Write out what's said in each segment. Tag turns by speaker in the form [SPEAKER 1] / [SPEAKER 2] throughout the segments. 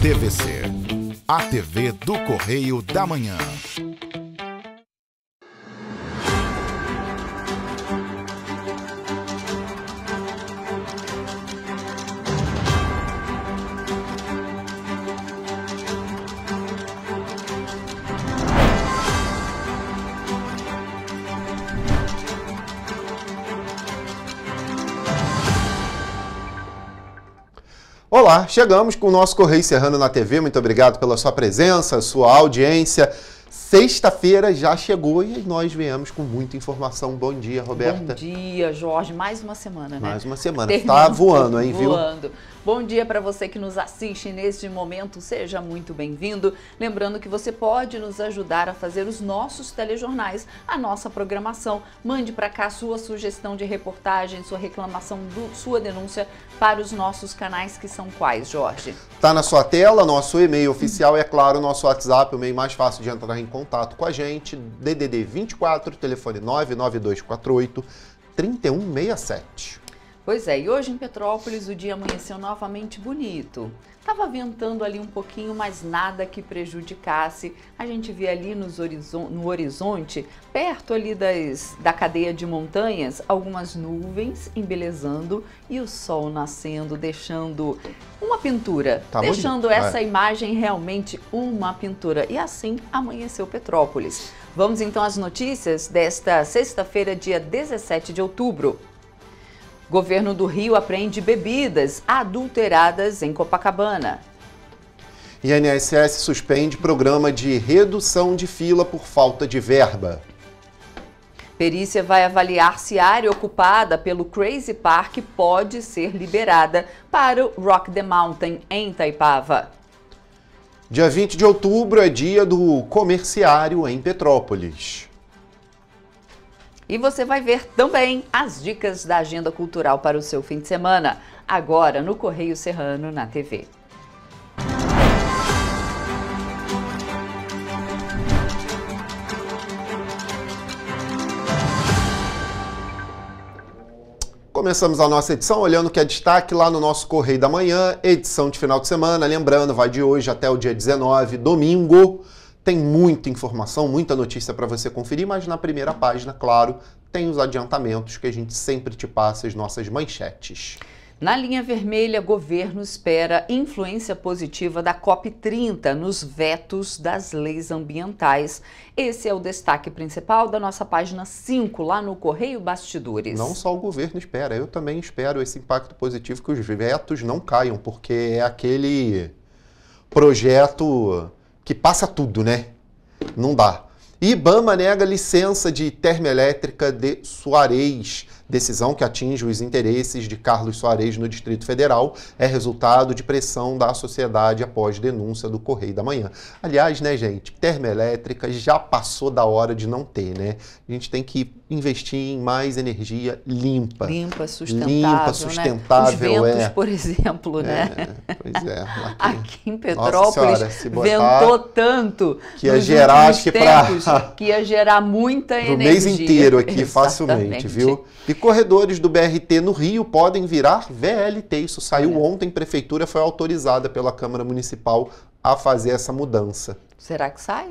[SPEAKER 1] TVC, a TV do Correio da Manhã.
[SPEAKER 2] Olá, chegamos com o nosso Correio Serrano na TV. Muito obrigado pela sua presença, sua audiência. Sexta-feira já chegou e nós viemos com muita informação. Bom dia, Roberta.
[SPEAKER 3] Bom dia, Jorge. Mais uma semana, né?
[SPEAKER 2] Mais uma semana. Tá voando, hein, viu?
[SPEAKER 3] Voando. Bom dia para você que nos assiste neste momento. Seja muito bem-vindo. Lembrando que você pode nos ajudar a fazer os nossos telejornais, a nossa programação. Mande para cá sua sugestão de reportagem, sua reclamação, sua denúncia para os nossos canais, que são quais, Jorge?
[SPEAKER 2] Tá na sua tela, nosso e-mail oficial e, é claro, nosso WhatsApp, o meio mais fácil de entrar em contato com a gente, DDD 24, telefone 99248 3167.
[SPEAKER 3] Pois é, e hoje em Petrópolis o dia amanheceu novamente bonito. Tava ventando ali um pouquinho, mas nada que prejudicasse. A gente vê ali no horizonte, perto ali da cadeia de montanhas, algumas nuvens embelezando e o sol nascendo, deixando uma pintura.
[SPEAKER 2] Tá
[SPEAKER 3] deixando
[SPEAKER 2] bonito.
[SPEAKER 3] Essa imagem realmente uma pintura. E assim amanheceu Petrópolis. Vamos então às notícias desta sexta-feira, dia 17 de outubro. Governo do Rio apreende bebidas adulteradas em Copacabana.
[SPEAKER 2] INSS suspende programa de redução de fila por falta de verba.
[SPEAKER 3] Perícia vai avaliar se a área ocupada pelo Crazy Park pode ser liberada para o Rock the Mountain em Itaipava.
[SPEAKER 2] Dia 20 de outubro é dia do comerciário em Petrópolis.
[SPEAKER 3] E você vai ver também as dicas da agenda cultural para o seu fim de semana, agora no Correio Serrano na TV.
[SPEAKER 2] Começamos a nossa edição olhando o que é destaque lá no nosso Correio da Manhã, edição de final de semana. Lembrando, vai de hoje até o dia 19, domingo. Tem muita informação, muita notícia para você conferir, mas na primeira página, claro, tem os adiantamentos que a gente sempre te passa, as nossas manchetes.
[SPEAKER 3] Na linha vermelha, governo espera influência positiva da COP30 nos vetos das leis ambientais. Esse é o destaque principal da nossa página 5, lá no Correio Bastidores.
[SPEAKER 2] Não só o governo espera, eu também espero esse impacto positivo, que os vetos não caiam, porque é aquele projeto que passa tudo, né? Não dá. IBAMA nega licença de termoelétrica de Soares. Decisão que atinge os interesses de Carlos Soares no Distrito Federal é resultado de pressão da sociedade após denúncia do Correio da Manhã. Aliás, né, gente, termoelétrica já passou da hora de não ter, né? A gente tem que investir em mais energia limpa.
[SPEAKER 3] Limpa, sustentável,
[SPEAKER 2] limpa, sustentável,
[SPEAKER 3] né? Os ventos, por exemplo, né?
[SPEAKER 2] Pois é.
[SPEAKER 3] Aqui em Petrópolis,
[SPEAKER 2] Senhora, se botar,
[SPEAKER 3] ventou tanto
[SPEAKER 2] que ia gerar, acho que
[SPEAKER 3] que ia gerar muita energia.
[SPEAKER 2] O mês inteiro aqui,
[SPEAKER 3] Exatamente.
[SPEAKER 2] facilmente, viu? E corredores do BRT no Rio podem virar VLT. Isso saiu ontem, prefeitura foi autorizada pela Câmara Municipal a fazer essa mudança.
[SPEAKER 3] Será que sai?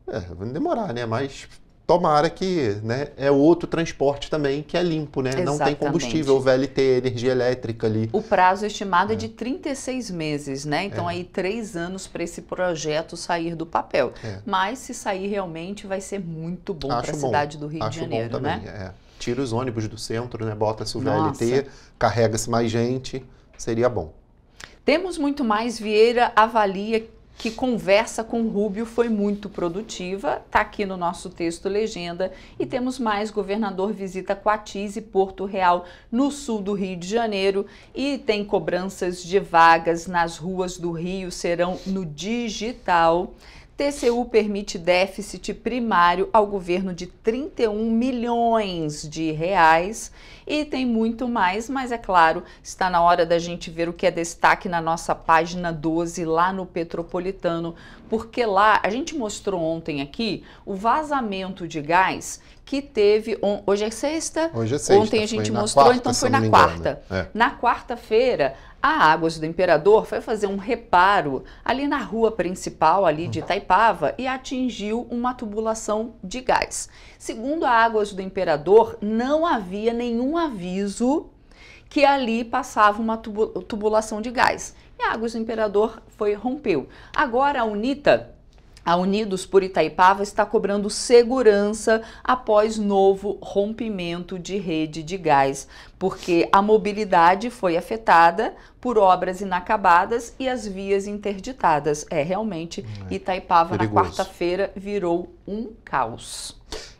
[SPEAKER 2] Vai demorar, né? Mas tomara que, né? É outro transporte também que é limpo, né?
[SPEAKER 3] Exatamente.
[SPEAKER 2] Não tem combustível, VLT, energia elétrica ali.
[SPEAKER 3] O prazo estimado é de 36 meses, né? Então aí 3 anos para esse projeto sair do papel. Mas se sair realmente vai ser muito bom para a cidade do Rio de Janeiro,
[SPEAKER 2] bom também,
[SPEAKER 3] né?
[SPEAKER 2] Tira os ônibus do centro, né? Bota-se o VLT, carrega-se mais gente, seria bom.
[SPEAKER 3] Temos muito mais. Vieira avalia que conversa com Rubio foi muito produtiva, está aqui no nosso texto legenda. E temos mais, governador visita Coatis e Porto Real, no sul do Rio de Janeiro, e tem cobranças de vagas nas ruas do Rio, serão no digital. TCU permite déficit primário ao governo de 31 milhões de reais e tem muito mais, mas é claro, está na hora da gente ver o que é destaque na nossa página 12 lá no Petropolitano, porque lá a gente mostrou ontem aqui o vazamento de gás que teve, hoje é sexta?
[SPEAKER 2] Hoje é sexta.
[SPEAKER 3] Ontem a gente mostrou, então foi na quarta. Na quarta-feira, A Águas do Imperador foi fazer um reparo ali na rua principal ali de Itaipava e atingiu uma tubulação de gás. Segundo a Águas do Imperador, não havia nenhum aviso que ali passava uma tubulação de gás. E a Águas do Imperador rompeu. Agora a Unidos por Itaipava está cobrando segurança após novo rompimento de rede de gás, porque a mobilidade foi afetada por obras inacabadas e as vias interditadas. Realmente, Itaipava
[SPEAKER 2] perigoso.
[SPEAKER 3] Na quarta-feira virou um caos.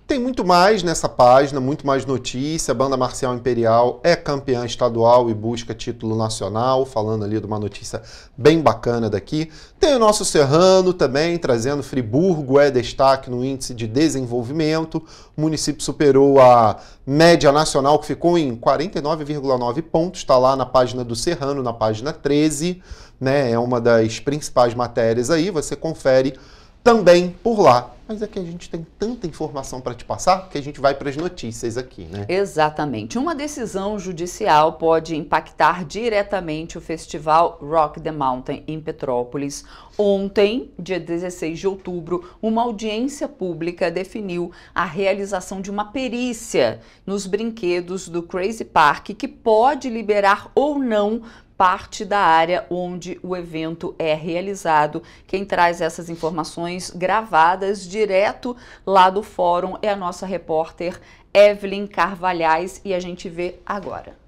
[SPEAKER 2] Tem muito mais nessa página, muito mais notícia. A Banda Marcial Imperial é campeã estadual e busca título nacional, falando ali de uma notícia bem bacana daqui. Tem o nosso Serrano também, trazendo Friburgo é destaque no índice de desenvolvimento. O município superou a média nacional, que ficou em 49,9 pontos. Está lá na página do Serrano, na página 13. Né? É uma das principais matérias aí, você confere também por lá. Mas aqui a gente tem tanta informação para te passar que a gente vai para as notícias aqui, né?
[SPEAKER 3] Exatamente. Uma decisão judicial pode impactar diretamente o festival Rock the Mountain em Petrópolis. Ontem, dia 16 de outubro, uma audiência pública definiu a realização de uma perícia nos brinquedos do Crazy Park que pode liberar ou não parte da área onde o evento é realizado. Quem traz essas informações gravadas direto lá do fórum é a nossa repórter Evelyn Carvalhais e a gente vê agora.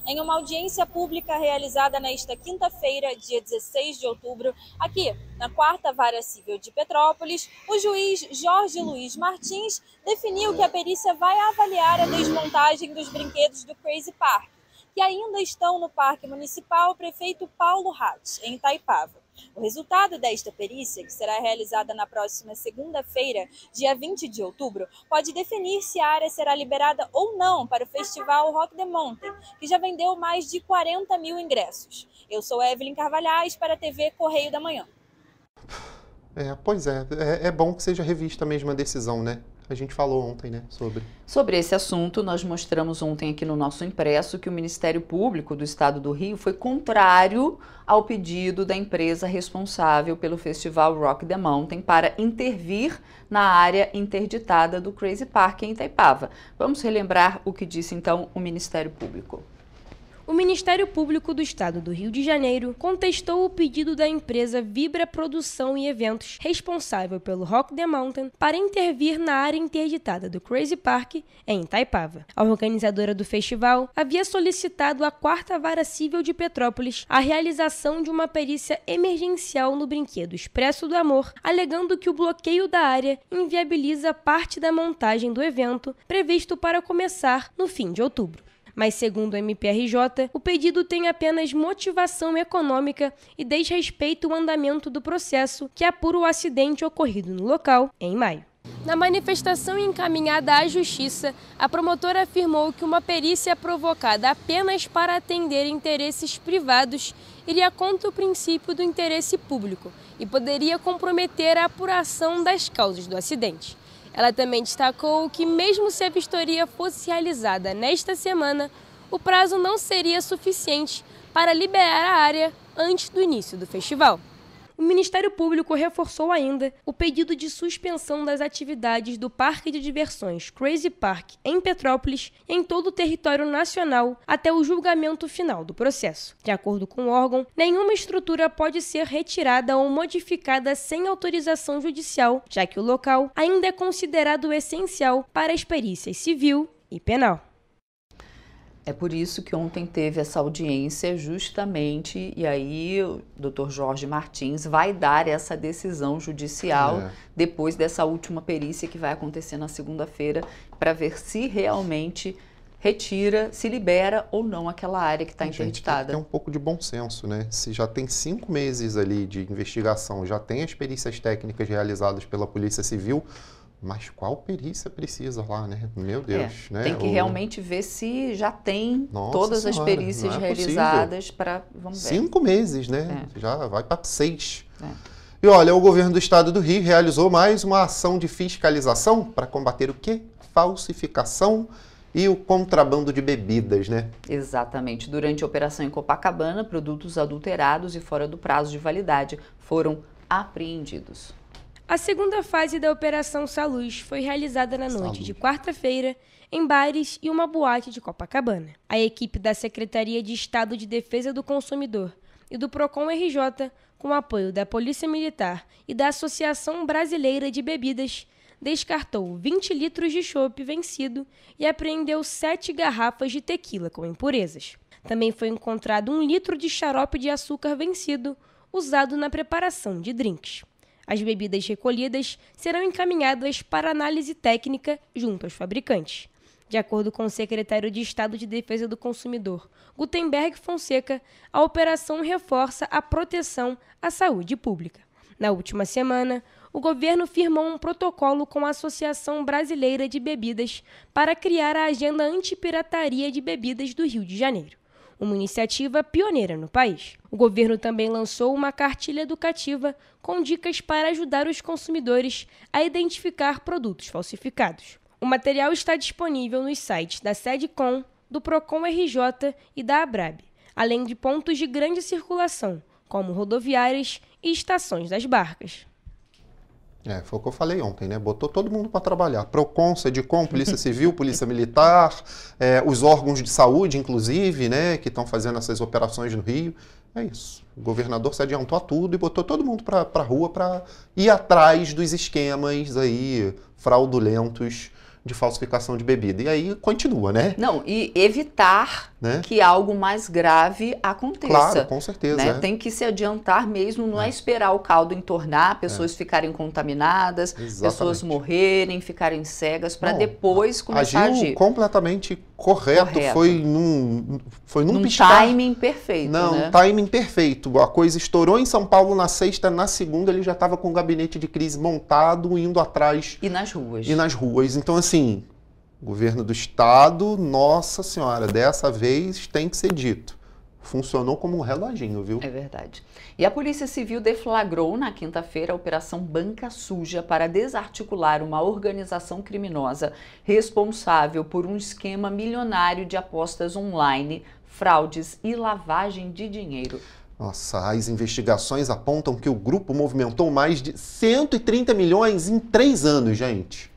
[SPEAKER 4] Em uma audiência pública realizada nesta quinta-feira, dia 16 de outubro, aqui na 4ª Vara Civil de Petrópolis, o juiz Jorge Luiz Martins definiu que a perícia vai avaliar a desmontagem dos brinquedos do Crazy Park, que ainda estão no Parque Municipal Prefeito Paulo Hatz, em Itaipava. O resultado desta perícia, que será realizada na próxima segunda-feira, dia 20 de outubro, pode definir se a área será liberada ou não para o festival Rock the Mountain, que já vendeu mais de 40 mil ingressos. Eu sou Evelyn Carvalhais para a TV Correio da Manhã.
[SPEAKER 2] Pois é. É bom que seja revista mesmo a decisão, né? A gente falou ontem, né, sobre
[SPEAKER 3] esse assunto. Nós mostramos ontem aqui no nosso impresso que o Ministério Público do Estado do Rio foi contrário ao pedido da empresa responsável pelo festival Rock the Mountain para intervir na área interditada do Crazy Park em Itaipava. Vamos relembrar o que disse então o Ministério Público.
[SPEAKER 5] O Ministério Público do Estado do Rio de Janeiro contestou o pedido da empresa Vibra Produção e Eventos, responsável pelo Rock the Mountain, para intervir na área interditada do Crazy Park em Itaipava. A organizadora do festival havia solicitado à 4ª Vara Civil de Petrópolis a realização de uma perícia emergencial no brinquedo Expresso do Amor, alegando que o bloqueio da área inviabiliza parte da montagem do evento, previsto para começar no fim de outubro. Mas, segundo o MPRJ, o pedido tem apenas motivação econômica e desrespeita o andamento do processo que apura o acidente ocorrido no local em maio. Na manifestação encaminhada à Justiça, a promotora afirmou que uma perícia provocada apenas para atender interesses privados iria contra o princípio do interesse público e poderia comprometer a apuração das causas do acidente. Ela também destacou que, mesmo se a vistoria fosse realizada nesta semana, o prazo não seria suficiente para liberar a área antes do início do festival. O Ministério Público reforçou ainda o pedido de suspensão das atividades do Parque de Diversões Crazy Park em Petrópolis e em todo o território nacional até o julgamento final do processo. De acordo com o órgão, nenhuma estrutura pode ser retirada ou modificada sem autorização judicial, já que o local ainda é considerado essencial para as perícias civil e penal.
[SPEAKER 3] É por isso que ontem teve essa audiência justamente, e aí o Dr. Jorge Martins vai dar essa decisão judicial depois dessa última perícia que vai acontecer na segunda-feira para ver se realmente retira, se libera ou não aquela área que está interditada.
[SPEAKER 2] É um pouco de bom senso, né? Se já tem 5 meses ali de investigação, já tem as perícias técnicas realizadas pela Polícia Civil, mas qual perícia precisa lá, né? Meu Deus, né?
[SPEAKER 3] Tem que realmente ver se já tem
[SPEAKER 2] Nossa
[SPEAKER 3] todas
[SPEAKER 2] senhora,
[SPEAKER 3] as perícias realizadas para, vamos ver.
[SPEAKER 2] 5 meses, né? Já vai para 6. E olha, o governo do estado do Rio realizou mais uma ação de fiscalização para combater o quê? Falsificação e o contrabando de bebidas, né?
[SPEAKER 3] Exatamente. Durante a operação em Copacabana, produtos adulterados e fora do prazo de validade foram apreendidos.
[SPEAKER 5] A segunda fase da Operação Saluz foi realizada na noite de quarta-feira em bares e uma boate de Copacabana. A equipe da Secretaria de Estado de Defesa do Consumidor e do Procon RJ, com apoio da Polícia Militar e da Associação Brasileira de Bebidas, descartou 20 litros de chopp vencido e apreendeu 7 garrafas de tequila com impurezas. Também foi encontrado 1 litro de xarope de açúcar vencido, usado na preparação de drinks. As bebidas recolhidas serão encaminhadas para análise técnica junto aos fabricantes. De acordo com o secretário de Estado de Defesa do Consumidor, Gutenberg Fonseca, a operação reforça a proteção à saúde pública. Na última semana, o governo firmou um protocolo com a Associação Brasileira de Bebidas para criar a Agenda Antipirataria de Bebidas do Rio de Janeiro, uma iniciativa pioneira no país. O governo também lançou uma cartilha educativa com dicas para ajudar os consumidores a identificar produtos falsificados. O material está disponível nos sites da SEDCOM, do Procon RJ e da ABRAB, além de pontos de grande circulação, como rodoviárias e estações das barcas.
[SPEAKER 2] Foi o que eu falei ontem, né? Botou todo mundo para trabalhar. Procon, SEDCOM, Polícia Civil, Polícia Militar, os órgãos de saúde, inclusive, né? Que estão fazendo essas operações no Rio. É isso. O governador se adiantou a tudo e botou todo mundo para a rua para ir atrás dos esquemas aí fraudulentos de falsificação de bebida. E aí continua, né?
[SPEAKER 3] Não, e evitar que algo mais grave aconteça.
[SPEAKER 2] Claro, com certeza.
[SPEAKER 3] Né? Tem que se adiantar mesmo, não é esperar o caldo entornar, pessoas ficarem contaminadas, pessoas morrerem, ficarem cegas, para depois começar a agir.
[SPEAKER 2] Agiu completamente correto. Foi num piscar.
[SPEAKER 3] Timing perfeito.
[SPEAKER 2] Não,
[SPEAKER 3] né?
[SPEAKER 2] Timing perfeito. A coisa estourou em São Paulo na sexta, na segunda ele já estava com o gabinete de crise montado, indo atrás.
[SPEAKER 3] E nas ruas.
[SPEAKER 2] Então, assim, governo do estado, nossa senhora, dessa vez tem que ser dito. Funcionou como um reloginho, viu?
[SPEAKER 3] É verdade. E a Polícia Civil deflagrou na quinta-feira a Operação Banca Suja para desarticular uma organização criminosa responsável por um esquema milionário de apostas online, fraudes e lavagem de dinheiro.
[SPEAKER 2] Nossa, as investigações apontam que o grupo movimentou mais de 130 milhões em 3 anos, gente.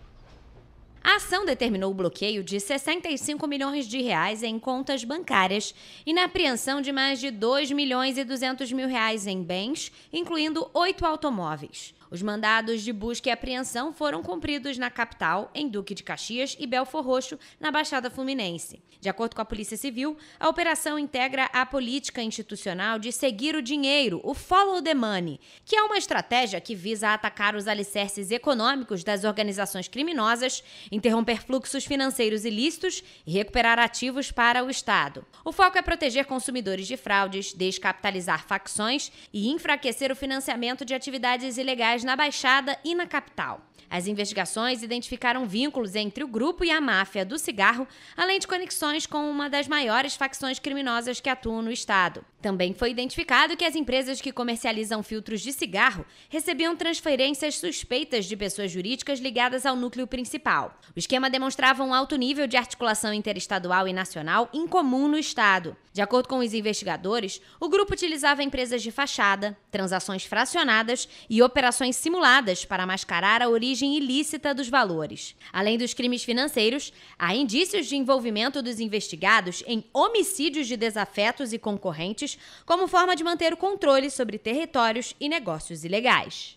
[SPEAKER 6] A ação determinou o bloqueio de 65 milhões de reais em contas bancárias e na apreensão de mais de 2 milhões e 200 mil reais em bens, incluindo 8 automóveis. Os mandados de busca e apreensão foram cumpridos na capital, em Duque de Caxias e Belfor Roxo, na Baixada Fluminense. De acordo com a Polícia Civil, a operação integra a política institucional de seguir o dinheiro, o follow the money, que é uma estratégia que visa atacar os alicerces econômicos das organizações criminosas, interromper fluxos financeiros ilícitos e recuperar ativos para o Estado. O foco é proteger consumidores de fraudes, descapitalizar facções e enfraquecer o financiamento de atividades ilegais na Baixada e na capital. As investigações identificaram vínculos entre o grupo e a máfia do cigarro, além de conexões com uma das maiores facções criminosas que atuam no estado. Também foi identificado que as empresas que comercializam filtros de cigarro recebiam transferências suspeitas de pessoas jurídicas ligadas ao núcleo principal. O esquema demonstrava um alto nível de articulação interestadual e nacional incomum no estado. De acordo com os investigadores, o grupo utilizava empresas de fachada, transações fracionadas e operações simuladas para mascarar a origem ilícita dos valores. Além dos crimes financeiros, há indícios de envolvimento dos investigados em homicídios de desafetos e concorrentes, como forma de manter o controle sobre territórios e negócios ilegais.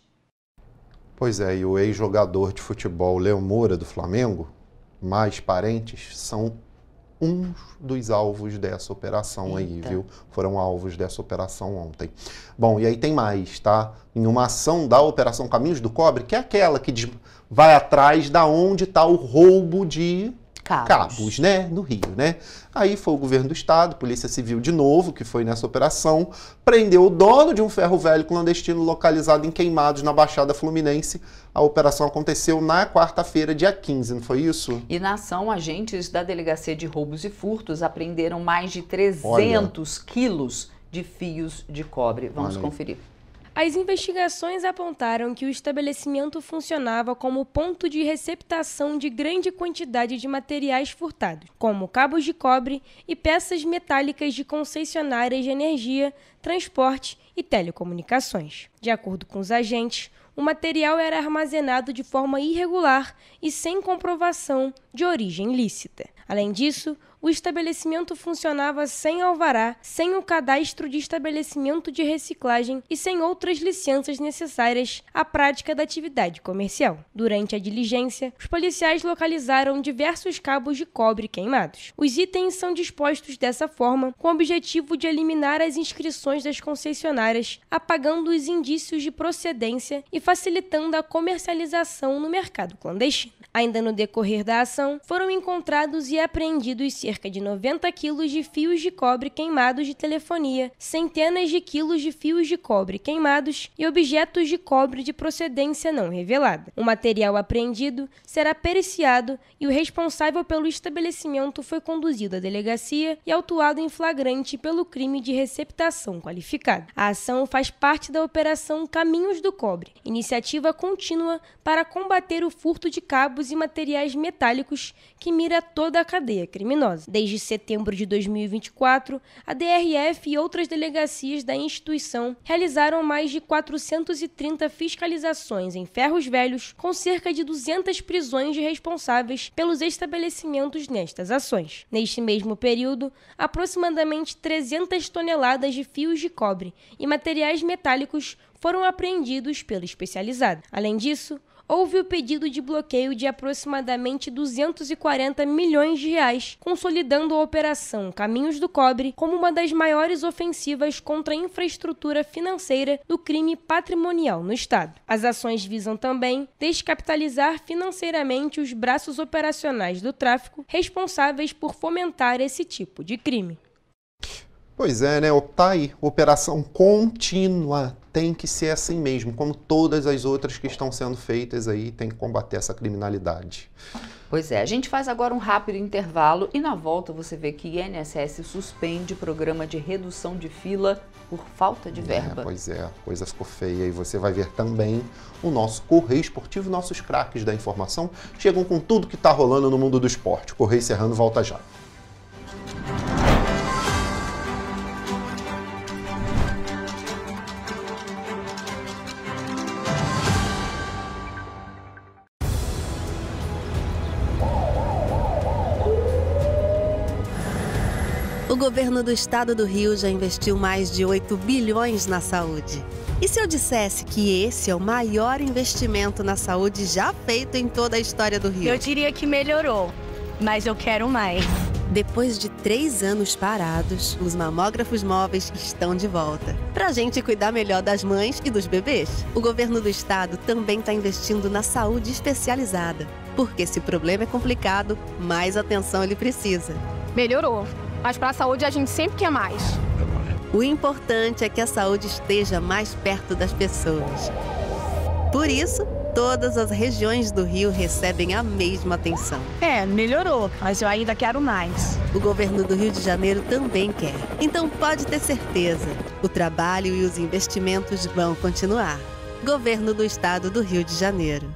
[SPEAKER 2] Pois é, e o ex-jogador de futebol Léo Moura, do Flamengo, mais parentes, são uns dos alvos dessa operação aí, viu? Foram alvos dessa operação ontem. Bom, e aí tem mais, tá? Em uma ação da Operação Caminhos do Cobre, que é aquela que vai atrás da onde está o roubo de cabos, né? No Rio, né? Aí foi o governo do estado, Polícia Civil de novo, que foi nessa operação, prendeu o dono de um ferro velho clandestino localizado em Queimados, na Baixada Fluminense. A operação aconteceu na quarta-feira, dia 15, não foi isso?
[SPEAKER 3] E na ação, agentes da Delegacia de Roubos e Furtos apreenderam mais de 300 quilos de fios de cobre. Vamos conferir.
[SPEAKER 5] As investigações apontaram que o estabelecimento funcionava como ponto de receptação de grande quantidade de materiais furtados, como cabos de cobre e peças metálicas de concessionárias de energia, transporte e telecomunicações. De acordo com os agentes, o material era armazenado de forma irregular e sem comprovação de origem lícita. Além disso, o estabelecimento funcionava sem alvará, sem o cadastro de estabelecimento de reciclagem e sem outras licenças necessárias à prática da atividade comercial. Durante a diligência, os policiais localizaram diversos cabos de cobre queimados. Os itens são dispostos dessa forma com o objetivo de eliminar as inscrições das concessionárias, apagando os indícios de procedência e facilitando a comercialização no mercado clandestino. Ainda no decorrer da ação, foram encontrados e apreendidos cerca de 90 quilos de fios de cobre queimados de telefonia, centenas de quilos de fios de cobre queimados e objetos de cobre de procedência não revelada. O material apreendido será periciado e o responsável pelo estabelecimento foi conduzido à delegacia e autuado em flagrante pelo crime de receptação qualificada. A ação faz parte da Operação Caminhos do Cobre, iniciativa contínua para combater o furto de cabos e materiais metálicos que mira toda a cadeia criminosa. Desde setembro de 2024, a DRF e outras delegacias da instituição realizaram mais de 430 fiscalizações em ferros velhos, com cerca de 200 prisões de responsáveis pelos estabelecimentos nestas ações. Neste mesmo período, aproximadamente 300 toneladas de fios de cobre e materiais metálicos foram apreendidos pela especializada. Além disso, houve o pedido de bloqueio de aproximadamente 240 milhões de reais, consolidando a Operação Caminhos do Cobre como uma das maiores ofensivas contra a infraestrutura financeira do crime patrimonial no Estado. As ações visam também descapitalizar financeiramente os braços operacionais do tráfico responsáveis por fomentar esse tipo de crime.
[SPEAKER 2] Pois é, né? Tá aí, operação contínua, tem que ser assim mesmo, como todas as outras que estão sendo feitas aí, tem que combater essa criminalidade.
[SPEAKER 3] Pois é, a gente faz agora um rápido intervalo e na volta você vê que INSS suspende programa de redução de fila por falta de verba.
[SPEAKER 2] Pois é, a coisa ficou feia e você vai ver também o nosso Correio Esportivo, nossos craques da informação chegam com tudo que está rolando no mundo do esporte. Correio Serrano volta já.
[SPEAKER 7] O governo do estado do Rio já investiu mais de 8 bilhões na saúde. E se eu dissesse que esse é o maior investimento na saúde já feito em toda a história do Rio?
[SPEAKER 8] Eu diria que melhorou, mas eu quero mais.
[SPEAKER 7] Depois de 3 anos parados, os mamógrafos móveis estão de volta. Pra gente cuidar melhor das mães e dos bebês. O governo do estado também está investindo na saúde especializada. Porque se o problema é complicado, mais atenção ele precisa.
[SPEAKER 8] Melhorou, mas para a saúde a gente sempre quer mais.
[SPEAKER 7] O importante é que a saúde esteja mais perto das pessoas. Por isso, todas as regiões do Rio recebem a mesma atenção.
[SPEAKER 8] Melhorou, mas eu ainda quero mais.
[SPEAKER 7] O governo do Rio de Janeiro também quer. Então pode ter certeza, o trabalho e os investimentos vão continuar. Governo do Estado do Rio de Janeiro.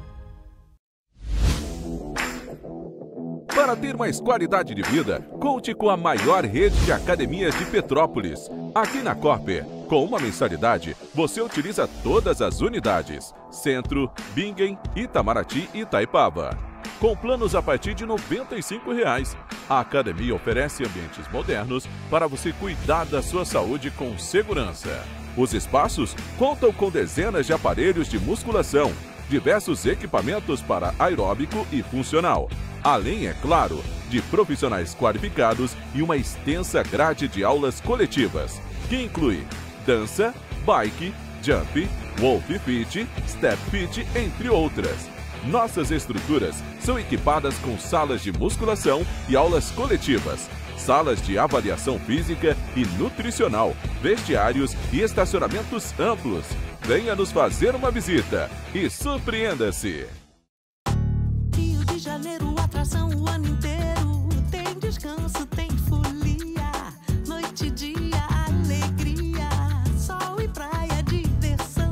[SPEAKER 9] Para ter mais qualidade de vida, conte com a maior rede de academias de Petrópolis. Aqui na Corper, com uma mensalidade, você utiliza todas as unidades: Centro, Bingen, Itamaraty e Itaipava. Com planos a partir de R$ 95,00. A academia oferece ambientes modernos para você cuidar da sua saúde com segurança. Os espaços contam com dezenas de aparelhos de musculação, diversos equipamentos para aeróbico e funcional. Além, é claro, de profissionais qualificados e uma extensa grade de aulas coletivas, que inclui dança, bike, jump, wolf fit, step fit, entre outras. Nossas estruturas são equipadas com salas de musculação e aulas coletivas, salas de avaliação física e nutricional, vestiários e estacionamentos amplos. Venha nos fazer uma visita e surpreenda-se!
[SPEAKER 10] Rio de Janeiro, atração o ano inteiro. Tem descanso, tem folia. Noite e dia, alegria. Sol e praia, diversão.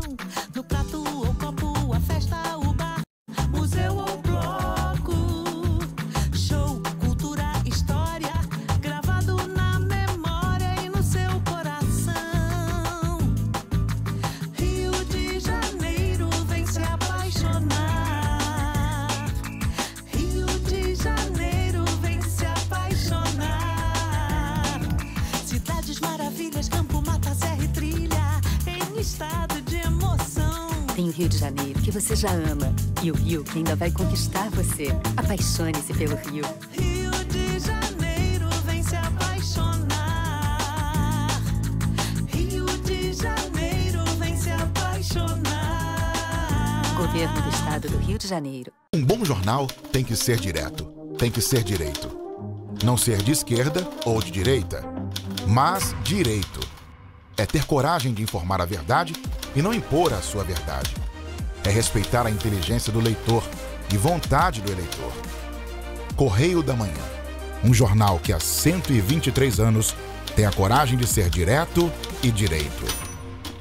[SPEAKER 11] Tem o Rio de Janeiro, que você já ama, e o Rio, que ainda vai conquistar você. Apaixone-se pelo Rio.
[SPEAKER 10] Rio de Janeiro, vem se apaixonar. Rio de Janeiro, vem se apaixonar.
[SPEAKER 11] Governo do Estado do Rio de Janeiro.
[SPEAKER 1] Um bom jornal tem que ser direto, tem que ser direito. Não ser de esquerda ou de direita, mas direito. É ter coragem de informar a verdade e não impor a sua verdade. É respeitar a inteligência do leitor e vontade do eleitor. Correio da Manhã, um jornal que há 123 anos tem a coragem de ser direto e direito.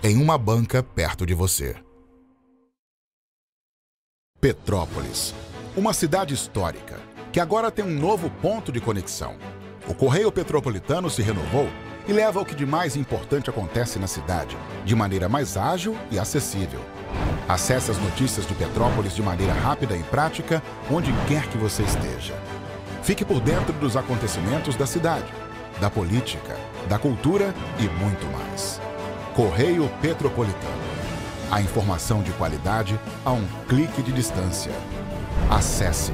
[SPEAKER 1] Em uma banca perto de você. Petrópolis, uma cidade histórica que agora tem um novo ponto de conexão. O Correio Petropolitano se renovou e leva o que de mais importante acontece na cidade, de maneira mais ágil e acessível. Acesse as notícias de Petrópolis de maneira rápida e prática, onde quer que você esteja. Fique por dentro dos acontecimentos da cidade, da política, da cultura e muito mais. Correio Petropolitano. A informação de qualidade a um clique de distância. Acesse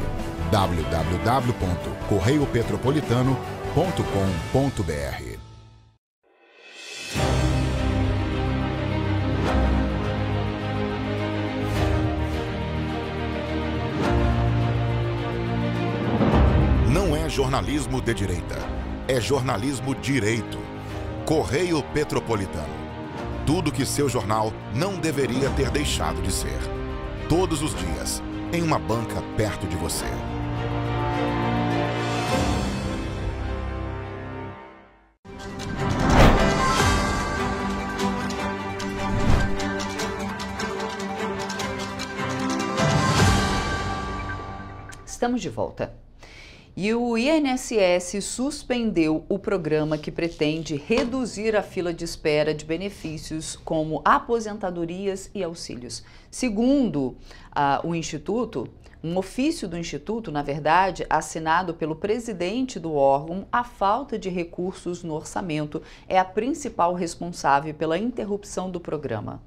[SPEAKER 1] www.correiopetropolitano.com.br. Não é jornalismo de direita, é jornalismo direito. Correio Petropolitano. Tudo que seu jornal não deveria ter deixado de ser. Todos os dias, em uma banca perto de você.
[SPEAKER 3] Estamos de volta. E o INSS suspendeu o programa que pretende reduzir a fila de espera de benefícios como aposentadorias e auxílios. Segundo o Instituto, um ofício do Instituto, na verdade, assinado pelo presidente do órgão, a falta de recursos no orçamento é a principal responsável pela interrupção do programa.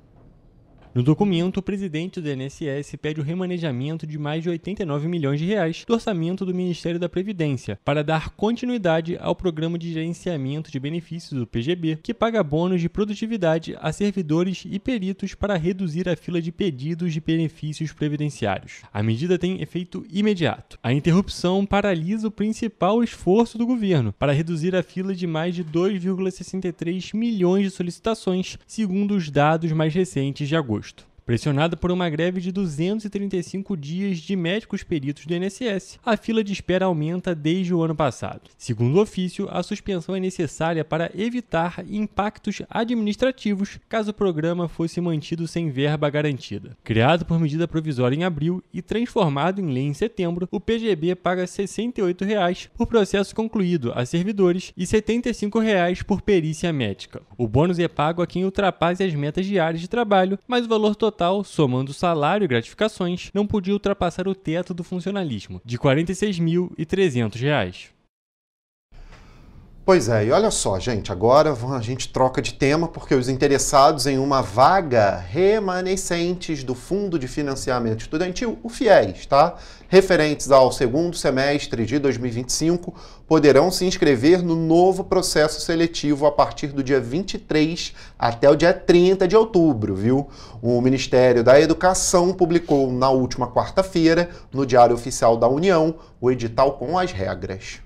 [SPEAKER 12] No documento, o presidente do INSS pede o remanejamento de mais de 89 milhões de reais do orçamento do Ministério da Previdência para dar continuidade ao programa de gerenciamento de benefícios do PGB, que paga bônus de produtividade a servidores e peritos para reduzir a fila de pedidos de benefícios previdenciários. A medida tem efeito imediato. A interrupção paralisa o principal esforço do governo para reduzir a fila de mais de 2,63 milhões de solicitações, segundo os dados mais recentes de agosto. Pressionada por uma greve de 235 dias de médicos peritos do INSS, a fila de espera aumenta desde o ano passado. Segundo o ofício, a suspensão é necessária para evitar impactos administrativos caso o programa fosse mantido sem verba garantida. Criado por medida provisória em abril e transformado em lei em setembro, o PGB paga R$ 68,00 por processo concluído a servidores e R$ 75,00 por perícia médica. O bônus é pago a quem ultrapasse as metas diárias de trabalho, mas o valor total, somando salário e gratificações, não podia ultrapassar o teto do funcionalismo, de R$ 46.300.
[SPEAKER 2] Pois é, e olha só, gente, agora a gente troca de tema porque os interessados em uma vaga remanescentes do Fundo de Financiamento Estudantil, o FIES, tá? Referentes ao segundo semestre de 2025, poderão se inscrever no novo processo seletivo a partir do dia 23 até o dia 30 de outubro, viu? O Ministério da Educação publicou na última quarta-feira, no Diário Oficial da União, o edital com as regras.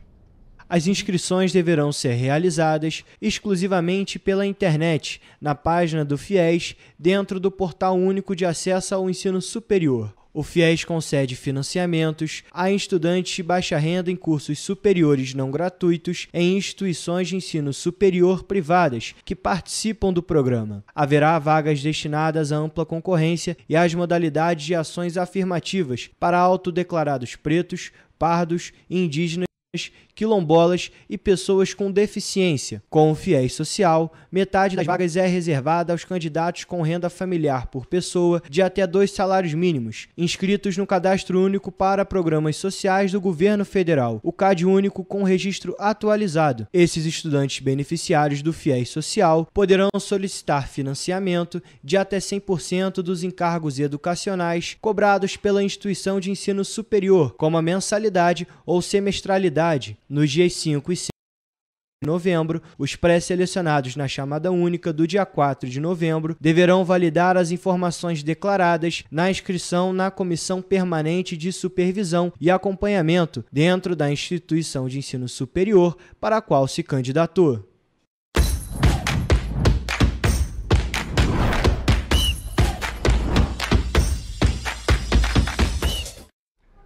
[SPEAKER 13] As inscrições deverão ser realizadas exclusivamente pela internet, na página do FIES, dentro do Portal Único de Acesso ao Ensino Superior. O FIES concede financiamentos a estudantes de baixa renda em cursos superiores não gratuitos em instituições de ensino superior privadas que participam do programa. Haverá vagas destinadas à ampla concorrência e às modalidades de ações afirmativas para autodeclarados pretos, pardos e indígenas quilombolas e pessoas com deficiência. Com o FIES Social, metade das vagas é reservada aos candidatos com renda familiar por pessoa de até 2 salários mínimos, inscritos no Cadastro Único para Programas Sociais do Governo Federal, o CAD Único com registro atualizado. Esses estudantes beneficiários do FIES Social poderão solicitar financiamento de até 100% dos encargos educacionais cobrados pela instituição de ensino superior, como a mensalidade ou semestralidade. Nos dias 5 e 6 de novembro, os pré-selecionados na chamada única do dia 4 de novembro deverão validar as informações declaradas na inscrição na Comissão Permanente de Supervisão e Acompanhamento dentro da instituição de ensino superior para a qual se candidatou.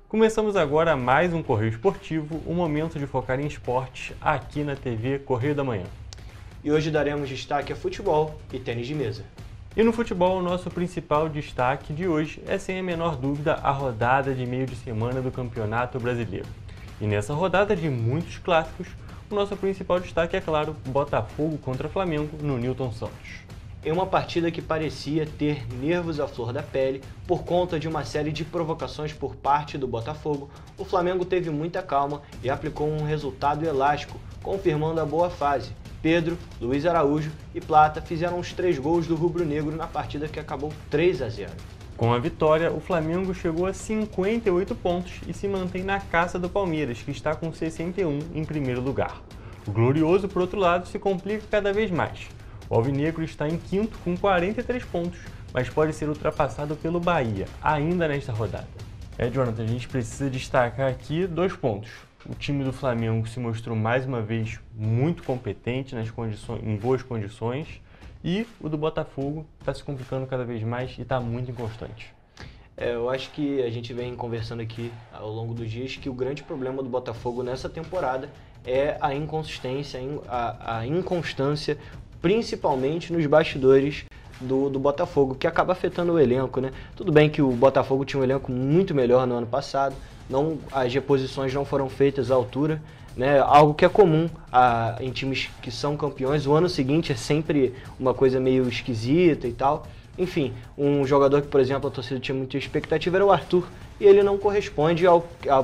[SPEAKER 12] Começamos agora mais um Correio Esportivo, um momento de focar em esportes aqui na TV Correio da Manhã.
[SPEAKER 13] E hoje daremos destaque a futebol e tênis de mesa.
[SPEAKER 12] E no futebol, o nosso principal destaque de hoje é, sem a menor dúvida, a rodada de meio de semana do Campeonato Brasileiro. E nessa rodada de muitos clássicos, o nosso principal destaque é, claro, Botafogo contra Flamengo no Newton Santos.
[SPEAKER 13] Em uma partida que parecia ter nervos à flor da pele por conta de uma série de provocações por parte do Botafogo, o Flamengo teve muita calma e aplicou um resultado elástico, confirmando a boa fase. Pedro, Luiz Araújo e Plata fizeram os 3 gols do rubro-negro na partida que acabou 3-0.
[SPEAKER 12] Com a vitória, o Flamengo chegou a 58 pontos e se mantém na caça do Palmeiras, que está com 61 em primeiro lugar. O Glorioso, por outro lado, se complica cada vez mais. O Alvinegro está em quinto com 43 pontos, mas pode ser ultrapassado pelo Bahia, ainda nesta rodada. Jonathan, a gente precisa destacar aqui 2 pontos. O time do Flamengo se mostrou mais uma vez muito competente em boas condições, e o do Botafogo está se complicando cada vez mais e está muito inconstante.
[SPEAKER 13] Eu acho que a gente vem conversando aqui ao longo dos dias que o grande problema do Botafogo nessa temporada é a inconsistência, a inconstância, principalmente nos bastidores do Botafogo, que acaba afetando o elenco, né? Tudo bem que o Botafogo tinha um elenco muito melhor no ano passado, as reposições não foram feitas à altura, né? Algo que é comum em times que são campeões. O ano seguinte é sempre uma coisa meio esquisita e tal. Enfim, um jogador que, por exemplo, a torcida tinha muita expectativa era o Arthur, e ele não corresponde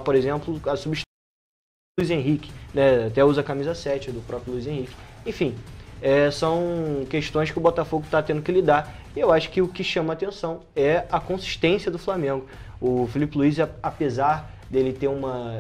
[SPEAKER 13] por exemplo, a substituição do Luiz Henrique, né? Até usa a camisa 7 do próprio Luiz Henrique. Enfim, são questões que o Botafogo está tendo que lidar, e eu acho que o que chama a atenção é a consistência do Flamengo. O Felipe Luiz, apesar dele ter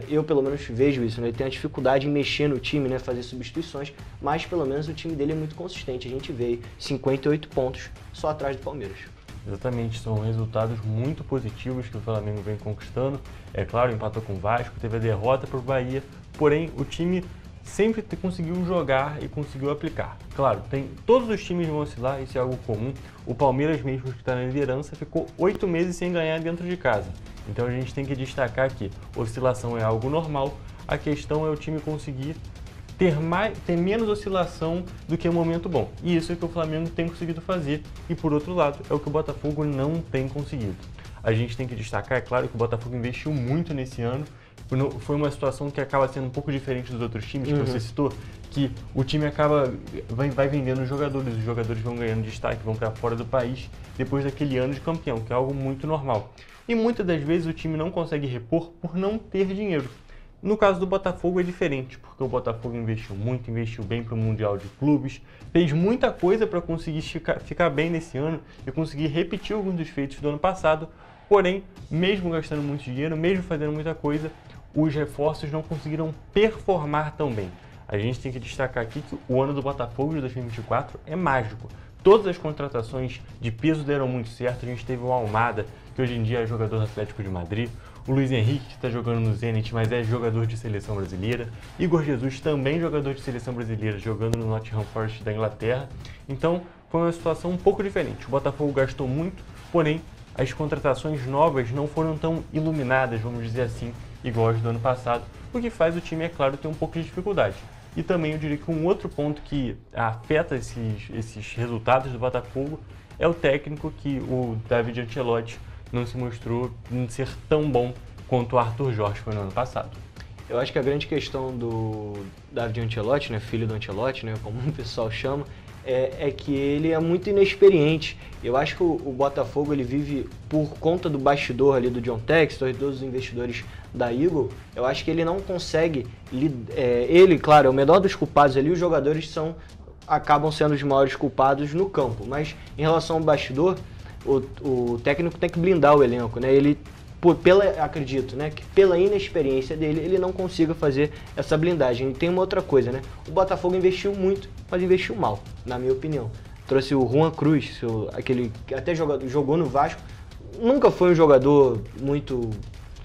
[SPEAKER 13] eu pelo menos vejo isso, né? Ele tem a dificuldade em mexer no time, né? Fazer substituições, mas pelo menos o time dele é muito consistente. A gente vê 58 pontos só atrás do Palmeiras.
[SPEAKER 12] Exatamente, são resultados muito positivos que o Flamengo vem conquistando. É claro, empatou com o Vasco, teve a derrota para o Bahia, porém o time sempre conseguiu jogar e conseguiu aplicar. Claro, todos os times vão oscilar, isso é algo comum. O Palmeiras mesmo, que está na liderança, ficou 8 meses sem ganhar dentro de casa. Então a gente tem que destacar que oscilação é algo normal, a questão é o time conseguir ter menos oscilação do que um momento bom. E isso é o que o Flamengo tem conseguido fazer, e por outro lado, é o que o Botafogo não tem conseguido. A gente tem que destacar, é claro, que o Botafogo investiu muito nesse ano. Foi uma situação que acaba sendo um pouco diferente dos outros times, que você citou, que o time vai vendendo os jogadores vão ganhando destaque, vão para fora do país depois daquele ano de campeão, que é algo muito normal. E muitas das vezes o time não consegue repor por não ter dinheiro. No caso do Botafogo é diferente, porque o Botafogo investiu muito, investiu bem para o Mundial de Clubes, fez muita coisa para conseguir ficar bem nesse ano e conseguir repetir alguns dos feitos do ano passado, porém, mesmo gastando muito dinheiro, mesmo fazendo muita coisa, os reforços não conseguiram performar tão bem. A gente tem que destacar aqui que o ano do Botafogo de 2024 é mágico. Todas as contratações de peso deram muito certo. A gente teve o Almada, que hoje em dia é jogador do Atlético de Madrid, o Luiz Henrique, que está jogando no Zenit, mas é jogador de seleção brasileira, Igor Jesus, também jogador de seleção brasileira, jogando no Nottingham Forest da Inglaterra. Então, foi uma situação um pouco diferente. O Botafogo gastou muito, porém, as contratações novas não foram tão iluminadas, vamos dizer assim, igual as do ano passado, o que faz o time, é claro, ter um pouco de dificuldade. E também eu diria que um outro ponto que afeta esses resultados do Botafogo é o técnico, que o David Ancelotti não se mostrou ser tão bom quanto o Arthur Jorge foi no ano passado.
[SPEAKER 13] Eu acho que a grande questão do David Ancelotti, né, filho do Ancelotti, né, como o pessoal chama, é que ele é muito inexperiente. Eu acho que o Botafogo ele vive por conta do bastidor ali do John Textor e dos investidores da Eagle. Eu acho que ele não consegue... ele, claro, é o menor dos culpados ali, os jogadores acabam sendo os maiores culpados no campo. Mas em relação ao bastidor, o técnico tem que blindar o elenco, né? Ele... acredito, né, que pela inexperiência dele, ele não consiga fazer essa blindagem. E tem uma outra coisa, né? O Botafogo investiu muito, mas investiu mal, na minha opinião. Trouxe o Juan Cruz, aquele que até jogou no Vasco. Nunca foi um jogador muito...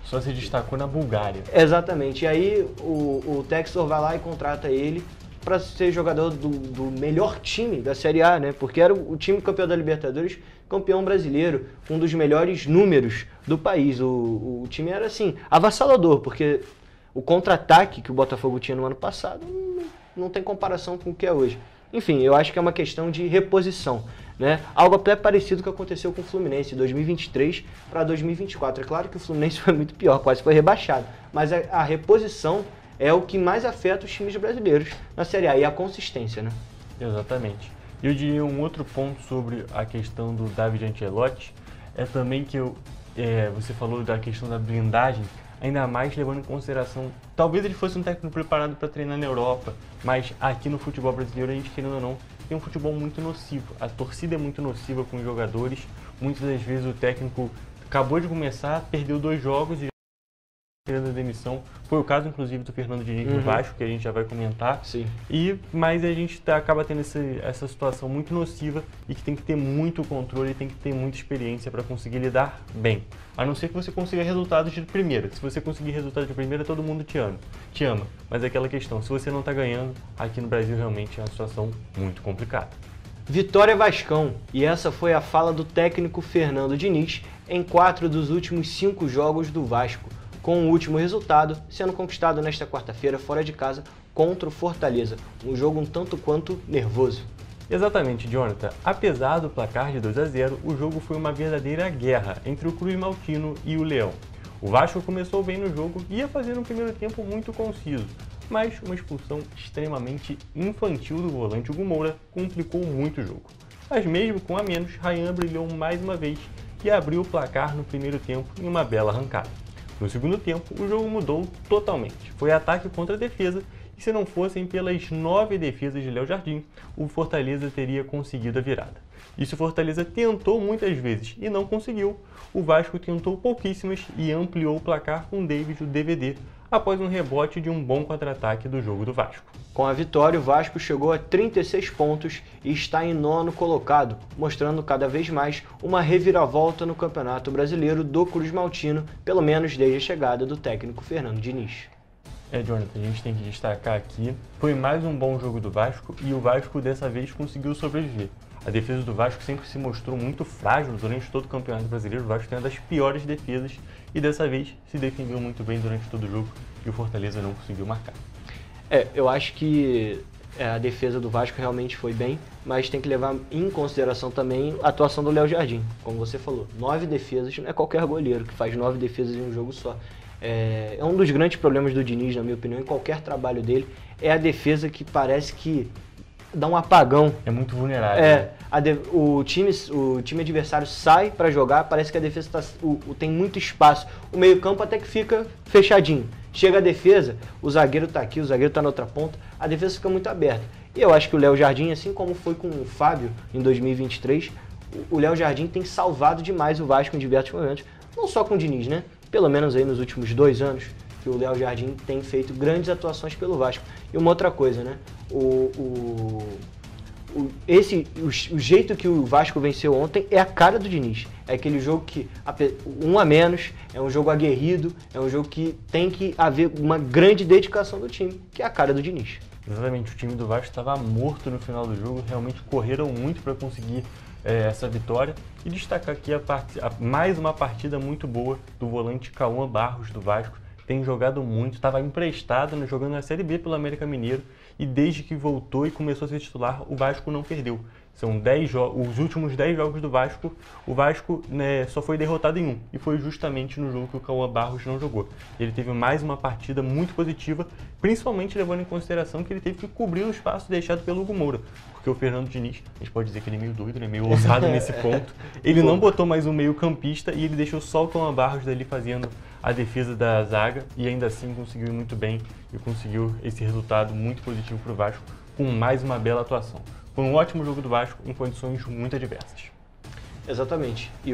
[SPEAKER 12] Só se destacou na Bulgária.
[SPEAKER 13] Exatamente. E aí o Textor vai lá e contrata ele para ser jogador do melhor time da Série A, né? Porque era o time campeão da Libertadores, campeão brasileiro, um dos melhores números do país. O time era, assim, avassalador, porque o contra-ataque que o Botafogo tinha no ano passado não tem comparação com o que é hoje. Enfim, eu acho que é uma questão de reposição, né? Algo até parecido com o que aconteceu com o Fluminense de 2023 para 2024. É claro que o Fluminense foi muito pior, quase foi rebaixado, mas a reposição é o que mais afeta os times brasileiros na Série A, e a consistência, né?
[SPEAKER 12] Exatamente. Eu diria um outro ponto sobre a questão do David Ancelotti, é também que você falou da questão da blindagem, ainda mais levando em consideração, talvez ele fosse um técnico preparado para treinar na Europa, mas aqui no futebol brasileiro, a gente, querendo ou não, tem um futebol muito nocivo. A torcida é muito nociva com os jogadores, muitas das vezes o técnico acabou de começar, perdeu 2 jogos e querendo a demissão. Foi o caso, inclusive, do Fernando Diniz no Vasco, que a gente já vai comentar.
[SPEAKER 13] Sim.
[SPEAKER 12] Mas a gente acaba tendo essa situação muito nociva e que tem que ter muito controle e tem que ter muita experiência para conseguir lidar bem. A não ser que você consiga resultados de primeira. Se você conseguir resultados de primeira, todo mundo te ama. Mas é aquela questão, se você não está ganhando, aqui no Brasil realmente é uma situação muito complicada.
[SPEAKER 13] Vitória Vascão. E essa foi a fala do técnico Fernando Diniz em 4 dos últimos 5 jogos do Vasco, com o último resultado sendo conquistado nesta quarta-feira fora de casa contra o Fortaleza. Um jogo um tanto quanto nervoso.
[SPEAKER 12] Exatamente, Jonathan. Apesar do placar de 2-0, o jogo foi uma verdadeira guerra entre o Cruz Maltino e o Leão. O Vasco começou bem no jogo e ia fazer um primeiro tempo muito conciso, mas uma expulsão extremamente infantil do volante Hugo Moura complicou muito o jogo. Mas mesmo com a menos, Ryan brilhou mais uma vez e abriu o placar no primeiro tempo em uma bela arrancada. No segundo tempo, o jogo mudou totalmente. Foi ataque contra defesa e se não fossem pelas 9 defesas de Léo Jardim, o Fortaleza teria conseguido a virada. E se o Fortaleza tentou muitas vezes e não conseguiu, o Vasco tentou pouquíssimas e ampliou o placar com David, o DVD, após um rebote de um bom contra-ataque do jogo do Vasco.
[SPEAKER 13] Com a vitória, o Vasco chegou a 36 pontos e está em 9º colocado, mostrando cada vez mais uma reviravolta no Campeonato Brasileiro do Cruz Maltino, pelo menos desde a chegada do técnico Fernando Diniz.
[SPEAKER 12] Jonathan, a gente tem que destacar aqui, foi mais um bom jogo do Vasco e o Vasco dessa vez conseguiu sobreviver. A defesa do Vasco sempre se mostrou muito frágil durante todo o Campeonato Brasileiro. O Vasco tem uma das piores defesas e dessa vez se defendeu muito bem durante todo o jogo e o Fortaleza não conseguiu marcar.
[SPEAKER 13] Eu acho que a defesa do Vasco realmente foi bem, mas tem que levar em consideração também a atuação do Léo Jardim. Como você falou, 9 defesas, não é qualquer goleiro que faz 9 defesas em um jogo só. É um dos grandes problemas do Diniz, na minha opinião, em qualquer trabalho dele, é a defesa que parece que dá um apagão.
[SPEAKER 12] É muito vulnerável.
[SPEAKER 13] O time adversário sai para jogar, parece que a defesa tem muito espaço. O meio-campo até que fica fechadinho. Chega a defesa, o zagueiro tá aqui, o zagueiro tá na outra ponta, a defesa fica muito aberta. E eu acho que o Léo Jardim, assim como foi com o Fábio em 2023, o Léo Jardim tem salvado demais o Vasco em diversos momentos. Não só com o Diniz, né? Pelo menos aí nos últimos 2 anos, que o Léo Jardim tem feito grandes atuações pelo Vasco. E uma outra coisa, né? O jeito que o Vasco venceu ontem é a cara do Diniz. É aquele jogo que, 1 a menos, é um jogo aguerrido, é um jogo que tem que haver uma grande dedicação do time, que é a cara do Diniz.
[SPEAKER 12] Exatamente, o time do Vasco estava morto no final do jogo, realmente correram muito para conseguir essa vitória. E destacar aqui mais uma partida muito boa do volante Cauã Barros do Vasco. Tem jogado muito, estava emprestado, jogando na Série B pelo América Mineiro e desde que voltou e começou a ser titular, o Vasco não perdeu. São os últimos 10 jogos do Vasco, o Vasco, né, só foi derrotado em um. E foi justamente no jogo que o Cauã Barros não jogou. Ele teve mais uma partida muito positiva, principalmente levando em consideração que ele teve que cobrir o espaço deixado pelo Hugo Moura. Porque o Fernando Diniz, a gente pode dizer que ele é meio doido, ele é meio ousado nesse ponto. Ele não botou mais um meio campista e ele deixou só o Cauã Barros dali fazendo a defesa da zaga. E ainda assim conseguiu ir muito bem e conseguiu esse resultado muito positivo para o Vasco, com mais uma bela atuação. Foi um ótimo jogo do Vasco em condições muito adversas.
[SPEAKER 13] Exatamente. E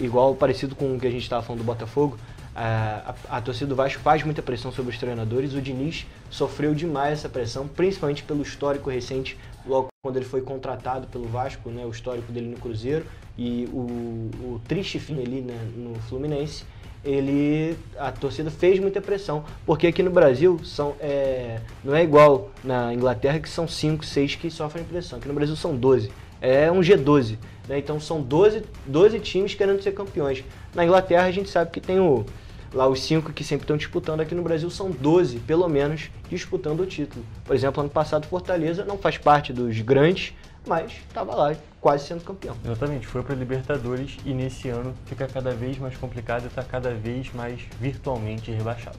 [SPEAKER 13] igual parecido com o que a gente estava falando do Botafogo, a torcida do Vasco faz muita pressão sobre os treinadores. O Diniz sofreu demais essa pressão, principalmente pelo histórico recente, logo quando ele foi contratado pelo Vasco, né, o histórico dele no Cruzeiro e o triste fim ali, né, no Fluminense. A torcida fez muita pressão, porque aqui no Brasil não é igual na Inglaterra, que são 5, 6 que sofrem pressão. Aqui no Brasil são 12, é um G12, né? Então são 12 times querendo ser campeões. Na Inglaterra a gente sabe que tem lá os 5 que sempre estão disputando. Aqui no Brasil são 12, pelo menos, disputando o título. Por exemplo, ano passado Fortaleza não faz parte dos grandes, mas estava lá, quase sendo campeão.
[SPEAKER 12] Exatamente, foi para a Libertadores e nesse ano fica cada vez mais complicado e está cada vez mais virtualmente rebaixado.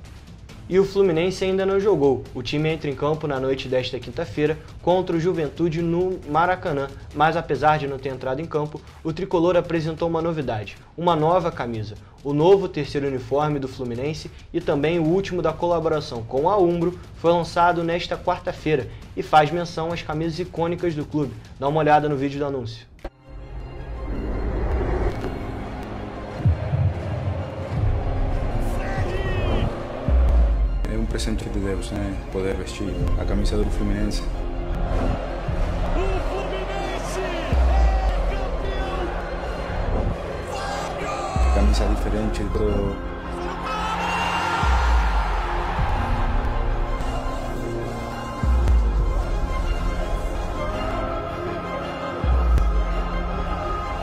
[SPEAKER 13] E o Fluminense ainda não jogou. O time entra em campo na noite desta quinta-feira contra o Juventude no Maracanã. Mas apesar de não ter entrado em campo, o tricolor apresentou uma novidade, uma nova camisa. O novo terceiro uniforme do Fluminense e também o último da colaboração com a Umbro foi lançado nesta quarta-feira e faz menção às camisas icônicas do clube. Dá uma olhada no vídeo do anúncio.
[SPEAKER 14] É um presente de Deus, né? Poder vestir a camisa do Fluminense. Camisa diferente do...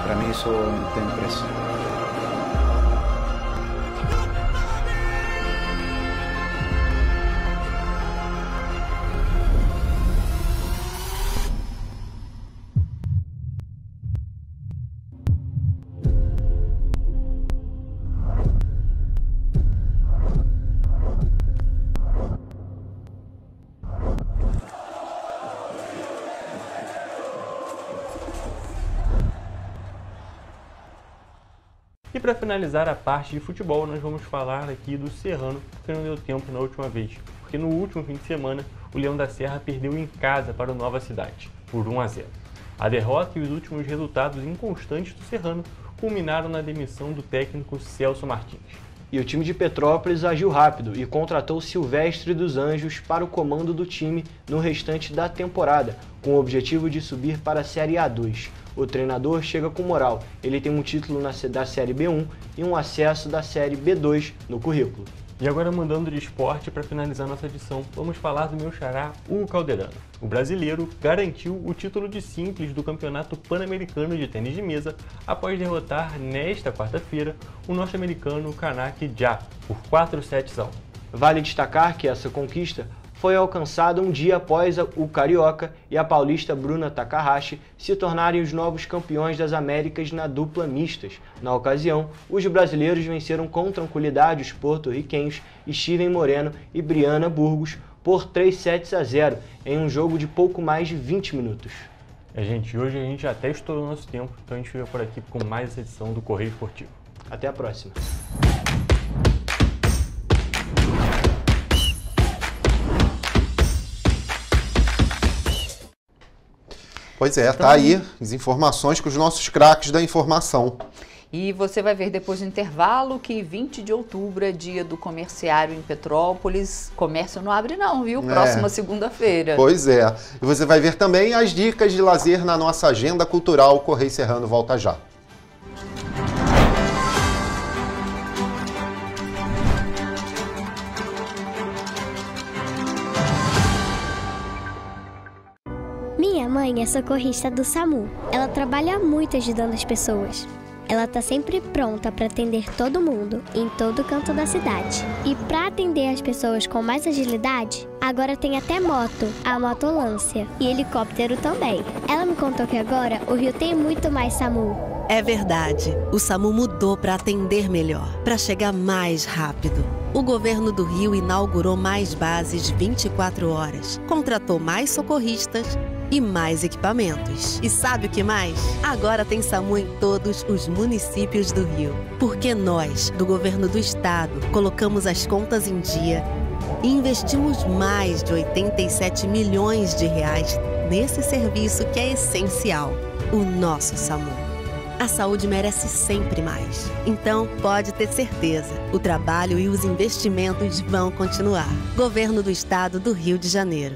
[SPEAKER 14] Para mim isso não tem preço.
[SPEAKER 12] E para finalizar a parte de futebol, nós vamos falar aqui do Serrano, porque não deu tempo na última vez. Porque no último fim de semana, o Leão da Serra perdeu em casa para o Nova Cidade, por 1-0. A derrota e os últimos resultados inconstantes do Serrano culminaram na demissão do técnico Celso Martins.
[SPEAKER 13] E o time de Petrópolis agiu rápido e contratou Silvestre dos Anjos para o comando do time no restante da temporada, com o objetivo de subir para a Série A2. O treinador chega com moral, ele tem um título da Série B1 e um acesso da Série B2 no currículo.
[SPEAKER 12] E agora, mudando de esporte, para finalizar nossa edição, vamos falar do meu xará Hugo Calderano. O brasileiro garantiu o título de simples do Campeonato Pan-Americano de Tênis de Mesa após derrotar nesta quarta-feira o norte-americano Kanaki Ja por 4-7-1.
[SPEAKER 13] Vale destacar que essa conquista foi alcançada um dia após o carioca e a paulista Bruna Takahashi se tornarem os novos campeões das Américas na dupla mistas. Na ocasião, os brasileiros venceram com tranquilidade os porto-riquenhos Steven Moreno e Briana Burgos por 3-0 em um jogo de pouco mais de 20 minutos.
[SPEAKER 12] Gente, hoje a gente até estourou o nosso tempo, então a gente fica por aqui com mais essa edição do Correio Esportivo.
[SPEAKER 13] Até a próxima.
[SPEAKER 2] Pois é, tá aí as informações com os nossos craques da informação.
[SPEAKER 3] E você vai ver depois do intervalo que 20 de outubro é dia do comerciário em Petrópolis. Comércio não abre não, viu? Próxima segunda-feira.
[SPEAKER 2] Pois é. E você vai ver também as dicas de lazer na nossa agenda cultural. O Correio Serrano volta já.
[SPEAKER 15] Minha mãe é socorrista do SAMU. Ela trabalha muito ajudando as pessoas. ela tá sempre pronta para atender todo mundo, em todo canto da cidade. E para atender as pessoas com mais agilidade, agora tem até moto, a motolância, e helicóptero também. Ela me contou que agora o Rio tem muito mais SAMU.
[SPEAKER 7] É verdade, o SAMU mudou para atender melhor, para chegar mais rápido. O governo do Rio inaugurou mais bases 24 horas, contratou mais socorristas e mais equipamentos. E sabe o que mais? Agora tem SAMU em todos os municípios do Rio. Porque nós, do governo do estado, colocamos as contas em dia e investimos mais de 87 milhões de reais nesse serviço que é essencial, o nosso SAMU. A saúde merece sempre mais. Então, pode ter certeza, o trabalho e os investimentos vão continuar. Governo do Estado do Rio de Janeiro.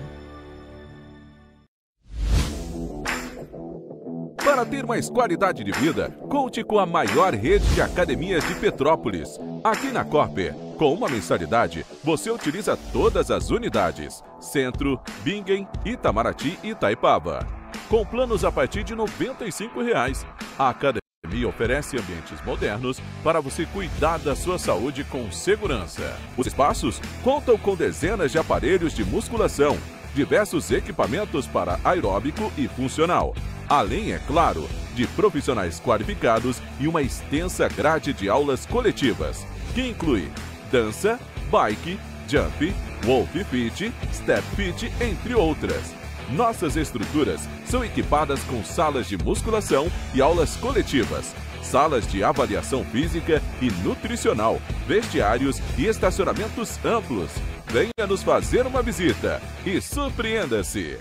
[SPEAKER 9] Para ter mais qualidade de vida, conte com a maior rede de academias de Petrópolis. Aqui na Corper, com uma mensalidade, você utiliza todas as unidades: Centro, Bingen, Itamaraty e Itaipava. Com planos a partir de R$ 95,00. A academia oferece ambientes modernos para você cuidar da sua saúde com segurança. Os espaços contam com dezenas de aparelhos de musculação, diversos equipamentos para aeróbico e funcional, além, é claro, de profissionais qualificados e uma extensa grade de aulas coletivas, que inclui dança, bike, jump, wolf fit, step fit, entre outras. Nossas estruturas são equipadas com salas de musculação e aulas coletivas, salas de avaliação física e nutricional, vestiários e estacionamentos amplos. Venha nos fazer uma visita e surpreenda-se!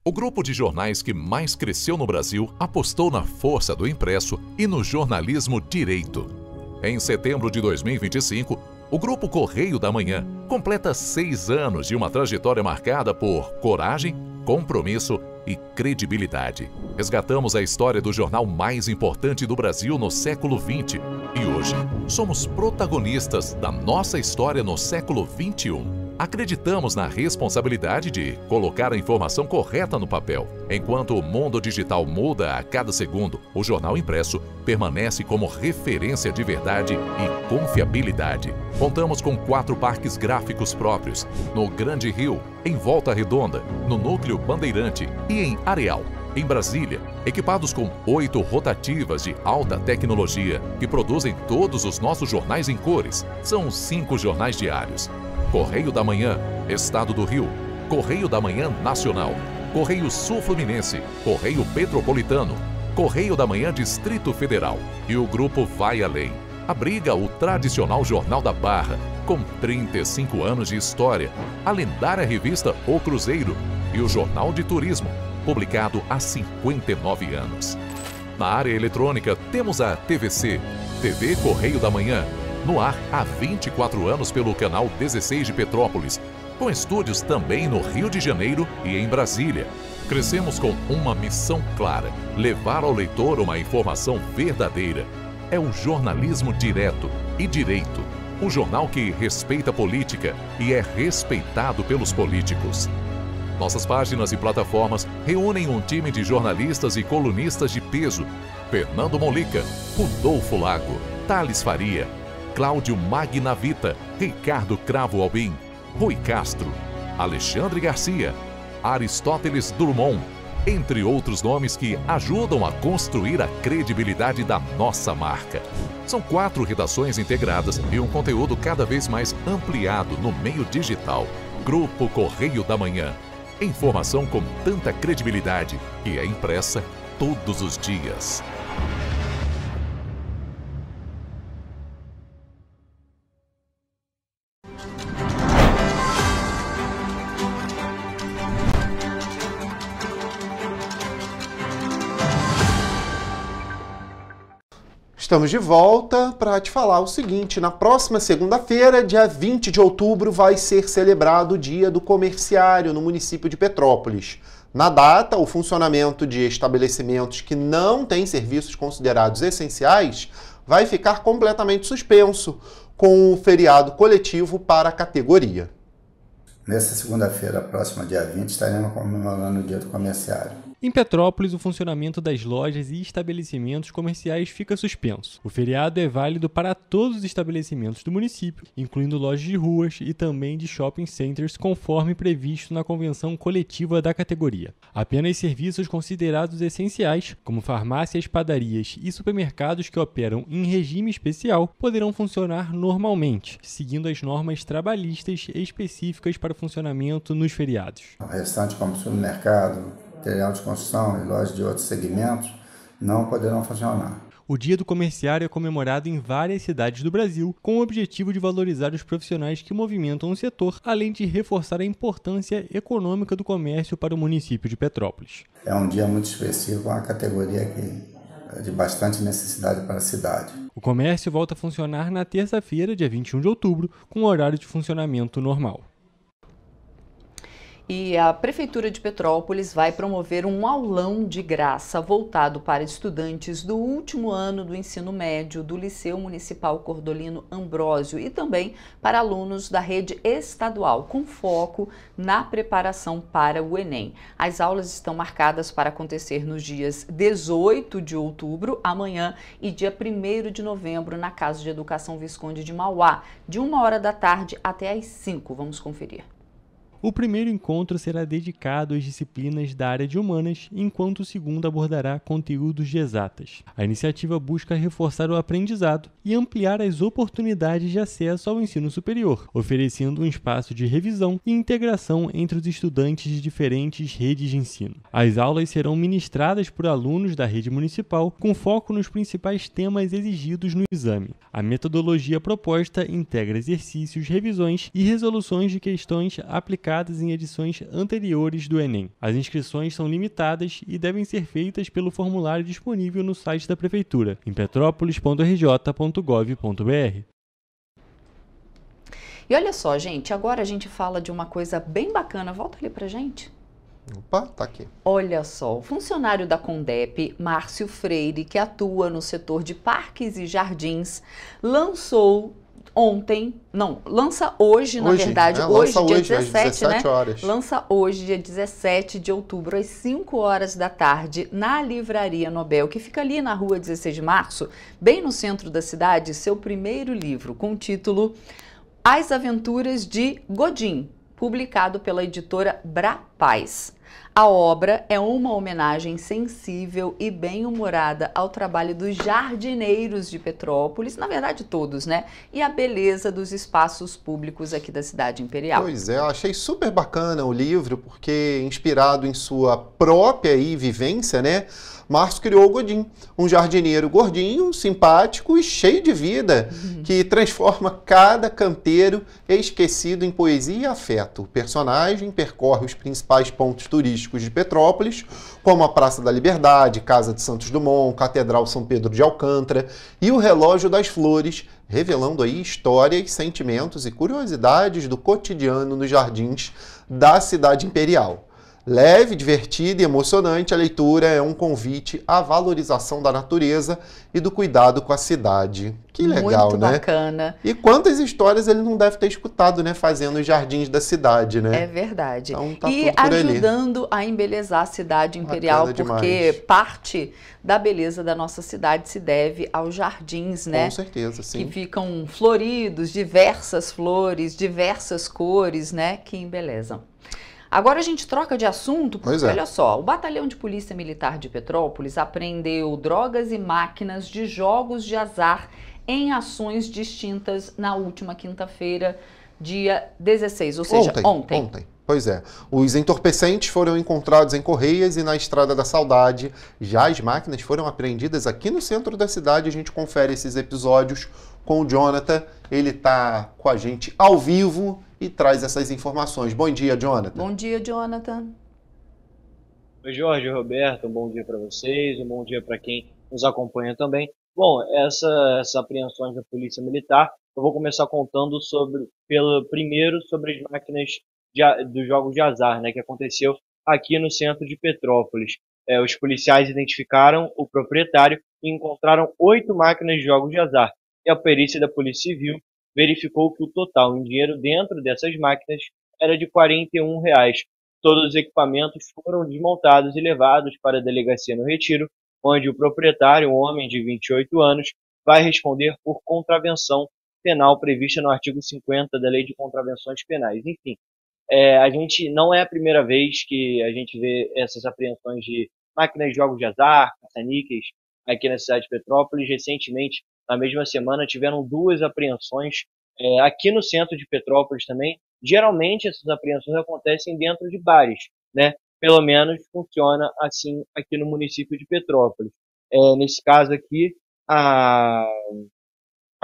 [SPEAKER 16] O grupo de jornais que mais cresceu no Brasil apostou na força do impresso e no jornalismo direito. Em setembro de 2025, o Grupo Correio da Manhã completa 6 anos de uma trajetória marcada por coragem, compromisso e credibilidade. Resgatamos a história do jornal mais importante do Brasil no século XX e hoje somos protagonistas da nossa história no século XXI. Acreditamos na responsabilidade de colocar a informação correta no papel. Enquanto o mundo digital muda a cada segundo, o jornal impresso permanece como referência de verdade e confiabilidade. Contamos com 4 parques gráficos próprios, no Grande Rio, em Volta Redonda, no Núcleo Bandeirante e em Areal. Em Brasília, equipados com 8 rotativas de alta tecnologia que produzem todos os nossos jornais em cores. São 5 jornais diários. Correio da Manhã, Estado do Rio, Correio da Manhã Nacional, Correio Sul-Fluminense, Correio Petropolitano, Correio da Manhã Distrito Federal. E o grupo vai além. Abriga o tradicional Jornal da Barra, com 35 anos de história, a lendária revista O Cruzeiro e o Jornal de Turismo, publicado há 59 anos. Na área eletrônica, temos a TVC, TV Correio da Manhã, no ar há 24 anos pelo canal 16 de Petrópolis, com estúdios também no Rio de Janeiro e em Brasília. Crescemos com uma missão clara: levar ao leitor uma informação verdadeira. É o jornalismo direto e direito, um jornal que respeita a política e é respeitado pelos políticos. Nossas páginas e plataformas reúnem um time de jornalistas e colunistas de peso: Fernando Molica, Rodolfo Lago, Thales Faria, Cláudio Magnavita, Ricardo Cravo Albim, Rui Castro, Alexandre Garcia, Aristóteles Drummond, entre outros nomes que ajudam a construir a credibilidade da nossa marca. São 4 redações integradas e um conteúdo cada vez mais ampliado no meio digital. Grupo Correio da Manhã. Informação com tanta credibilidade que é impressa todos os dias.
[SPEAKER 2] Estamos de volta para te falar o seguinte: na próxima segunda-feira, dia 20 de outubro, vai ser celebrado o Dia do Comerciário no município de Petrópolis. Na data, o funcionamento de estabelecimentos que não têm serviços considerados essenciais vai ficar completamente suspenso, com o feriado coletivo para a categoria.
[SPEAKER 17] Nessa segunda-feira, próxima, dia 20, estaremos comemorando o Dia do Comerciário.
[SPEAKER 12] Em Petrópolis, o funcionamento das lojas e estabelecimentos comerciais fica suspenso. O feriado é válido para todos os estabelecimentos do município, incluindo lojas de ruas e também de shopping centers, conforme previsto na convenção coletiva da categoria. Apenas serviços considerados essenciais, como farmácias, padarias e supermercados que operam em regime especial, poderão funcionar normalmente, seguindo as normas trabalhistas específicas para o funcionamento nos feriados.
[SPEAKER 17] O restante, como supermercado, material de construção e lojas de outros segmentos, não poderão funcionar.
[SPEAKER 12] O Dia do Comerciário é comemorado em várias cidades do Brasil, com o objetivo de valorizar os profissionais que movimentam o setor, além de reforçar a importância econômica do comércio para o município de Petrópolis.
[SPEAKER 17] É um dia muito específico, uma categoria de bastante necessidade para a cidade.
[SPEAKER 12] O comércio volta a funcionar na terça-feira, dia 21 de outubro, com horário de funcionamento normal.
[SPEAKER 3] E a Prefeitura de Petrópolis vai promover um aulão de graça voltado para estudantes do último ano do ensino médio do Liceu Municipal Cordolino Ambrósio e também para alunos da rede estadual, com foco na preparação para o Enem. As aulas estão marcadas para acontecer nos dias 18 de outubro, amanhã, e dia 1º de novembro, na Casa de Educação Visconde de Mauá, de 1h da tarde até às 5h. Vamos conferir.
[SPEAKER 12] O primeiro encontro será dedicado às disciplinas da área de humanas, enquanto o segundo abordará conteúdos de exatas. A iniciativa busca reforçar o aprendizado e ampliar as oportunidades de acesso ao ensino superior, oferecendo um espaço de revisão e integração entre os estudantes de diferentes redes de ensino. As aulas serão ministradas por alunos da rede municipal, com foco nos principais temas exigidos no exame. A metodologia proposta integra exercícios, revisões e resoluções de questões aplicadas em edições anteriores do Enem. As inscrições são limitadas e devem ser feitas pelo formulário disponível no site da Prefeitura, em petrópolis.rj.gov.br.
[SPEAKER 3] E olha só, gente, agora a gente fala de uma coisa bem bacana. Volta ali pra gente.
[SPEAKER 2] Opa, tá aqui.
[SPEAKER 3] Olha só, o funcionário da Condep, Márcio Freire, que atua no setor de parques e jardins, lança hoje, na verdade, hoje, dia 17, né?
[SPEAKER 2] Horas.
[SPEAKER 3] Lança hoje, dia 17 de outubro, às 5 horas da tarde, na Livraria Nobel, que fica ali na rua 16 de março, bem no centro da cidade, seu primeiro livro, com o título As Aventuras de Godin, publicado pela editora Brapaz. A obra é uma homenagem sensível e bem-humorada ao trabalho dos jardineiros de Petrópolis, na verdade todos, né? E a beleza dos espaços públicos aqui da cidade imperial.
[SPEAKER 2] Pois é, eu achei super bacana o livro, porque inspirado em sua própria vivência, né? Márcio criou o Godin, um jardineiro gordinho, simpático e cheio de vida, que transforma cada canteiro esquecido em poesia e afeto. O personagem percorre os principais pontos turísticos de Petrópolis, como a Praça da Liberdade, Casa de Santos Dumont, Catedral São Pedro de Alcântara e o Relógio das Flores, revelando aí histórias, sentimentos e curiosidades do cotidiano nos jardins da cidade imperial. Leve, divertida e emocionante, a leitura é um convite à valorização da natureza e do cuidado com a cidade. Que legal,
[SPEAKER 3] muito
[SPEAKER 2] né?
[SPEAKER 3] Muito bacana.
[SPEAKER 2] E quantas histórias ele não deve ter escutado, né? Fazendo os jardins da cidade, né?
[SPEAKER 3] É verdade.
[SPEAKER 2] Então, tá
[SPEAKER 3] e
[SPEAKER 2] tudo por
[SPEAKER 3] ajudando a embelezar a cidade imperial,
[SPEAKER 2] bacana
[SPEAKER 3] porque
[SPEAKER 2] demais.
[SPEAKER 3] Parte da beleza da nossa cidade se deve aos jardins, né?
[SPEAKER 2] Com certeza, sim.
[SPEAKER 3] Que ficam floridos, diversas flores, diversas cores, né? Que embelezam. Agora a gente troca de assunto, porque olha só, o Batalhão de Polícia Militar de Petrópolis apreendeu drogas e máquinas de jogos de azar em ações distintas na última quinta-feira, dia 16, ou seja, ontem.
[SPEAKER 2] Pois é. Os entorpecentes foram encontrados em Correias e na Estrada da Saudade. Já as máquinas foram apreendidas aqui no centro da cidade. A gente confere esses episódios com o Jonathan. Ele está com a gente ao vivo e traz essas informações. Bom dia, Jonathan.
[SPEAKER 3] Bom dia, Jonathan.
[SPEAKER 18] Oi, Jorge, Roberto, um bom dia para vocês, um bom dia para quem nos acompanha também. Bom, essas apreensões da Polícia Militar, eu vou começar contando primeiro sobre as máquinas dos jogos de azar, né, que aconteceu aqui no centro de Petrópolis. Os policiais identificaram o proprietário e encontraram 8 máquinas de jogos de azar. E a perícia da Polícia Civil verificou que o total em dinheiro dentro dessas máquinas era de R$ 41. Todos os equipamentos foram desmontados e levados para a delegacia no Retiro, onde o proprietário, um homem de 28 anos, vai responder por contravenção penal prevista no artigo 50 da Lei de Contravenções Penais. Enfim, a gente não é a primeira vez que a gente vê essas apreensões de máquinas de jogos de azar, caça-níqueis, aqui na cidade de Petrópolis. Recentemente, na mesma semana, tiveram 2 apreensões aqui no centro de Petrópolis também. Geralmente, essas apreensões acontecem dentro de bares, né? Pelo menos funciona assim aqui no município de Petrópolis. Nesse caso aqui, a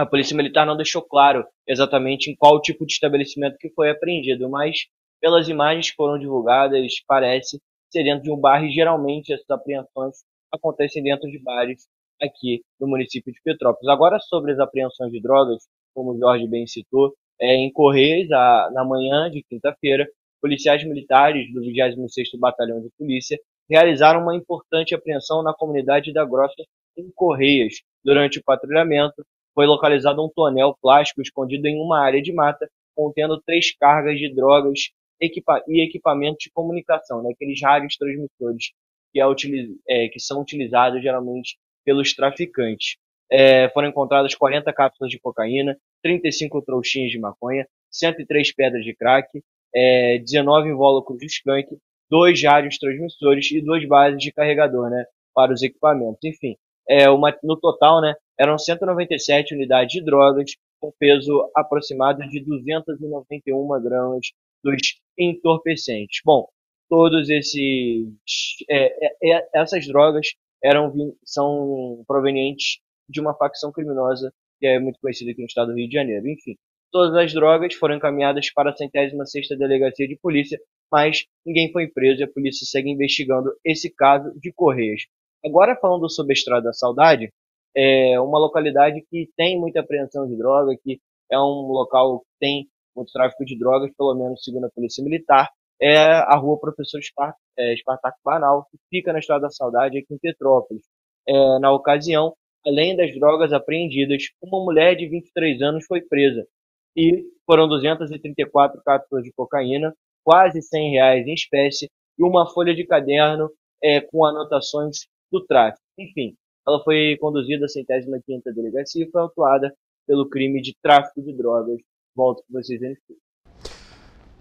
[SPEAKER 18] Polícia Militar não deixou claro exatamente em qual tipo de estabelecimento que foi apreendido, mas pelas imagens que foram divulgadas, parece ser dentro de um bar, e geralmente essas apreensões acontecem dentro de bares aqui no município de Petrópolis. Agora, sobre as apreensões de drogas, como o Jorge bem citou, em Correios, na manhã de quinta-feira, policiais militares do 26º Batalhão de Polícia realizaram uma importante apreensão na comunidade da Grossa, em Correias. Durante o patrulhamento, foi localizado um tonel plástico escondido em uma área de mata, contendo 3 cargas de drogas e equipamentos de comunicação, né, aqueles rádios transmissores que são utilizados geralmente pelos traficantes. Foram encontradas 40 cápsulas de cocaína, 35 trouxinhas de maconha, 103 pedras de crack, 19 invólucros de skunk, 2 rádios transmissores e 2 bases de carregador, né, para os equipamentos. Enfim, no total, né, eram 197 unidades de drogas, com peso aproximado de 291 gramas dos entorpecentes. Bom, todos essas drogas são provenientes de uma facção criminosa que é muito conhecida aqui no estado do Rio de Janeiro. Enfim, todas as drogas foram encaminhadas para a 106ª Delegacia de Polícia, mas ninguém foi preso e a polícia segue investigando esse caso de Correios. Agora, falando sobre a Estrada da Saudade, uma localidade que tem muita apreensão de droga, que é um local que tem muito tráfico de drogas, pelo menos segundo a Polícia Militar, é a rua Professor Espartaco Banal, que fica na Estrada da Saudade, aqui em Petrópolis. Na ocasião, além das drogas apreendidas, uma mulher de 23 anos foi presa e foram 234 cápsulas de cocaína, quase R$100 em espécie e uma folha de caderno com anotações do tráfico. Enfim, ela foi conduzida à 105ª Delegacia e foi autuada pelo crime de tráfico de drogas. Volto com vocês em estudo.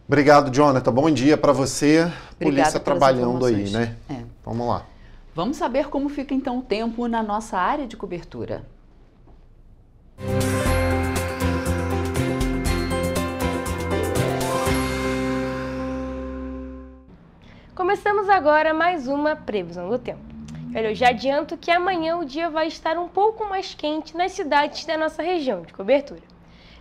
[SPEAKER 2] Obrigado, Jonathan. Bom dia para você.
[SPEAKER 3] Obrigada.
[SPEAKER 2] Polícia trabalhando aí, né? Vamos lá.
[SPEAKER 3] Vamos saber como fica então o tempo na nossa área de cobertura.
[SPEAKER 5] Começamos agora mais uma previsão do tempo. Eu já adianto que amanhã o dia vai estar um pouco mais quente nas cidades da nossa região de cobertura.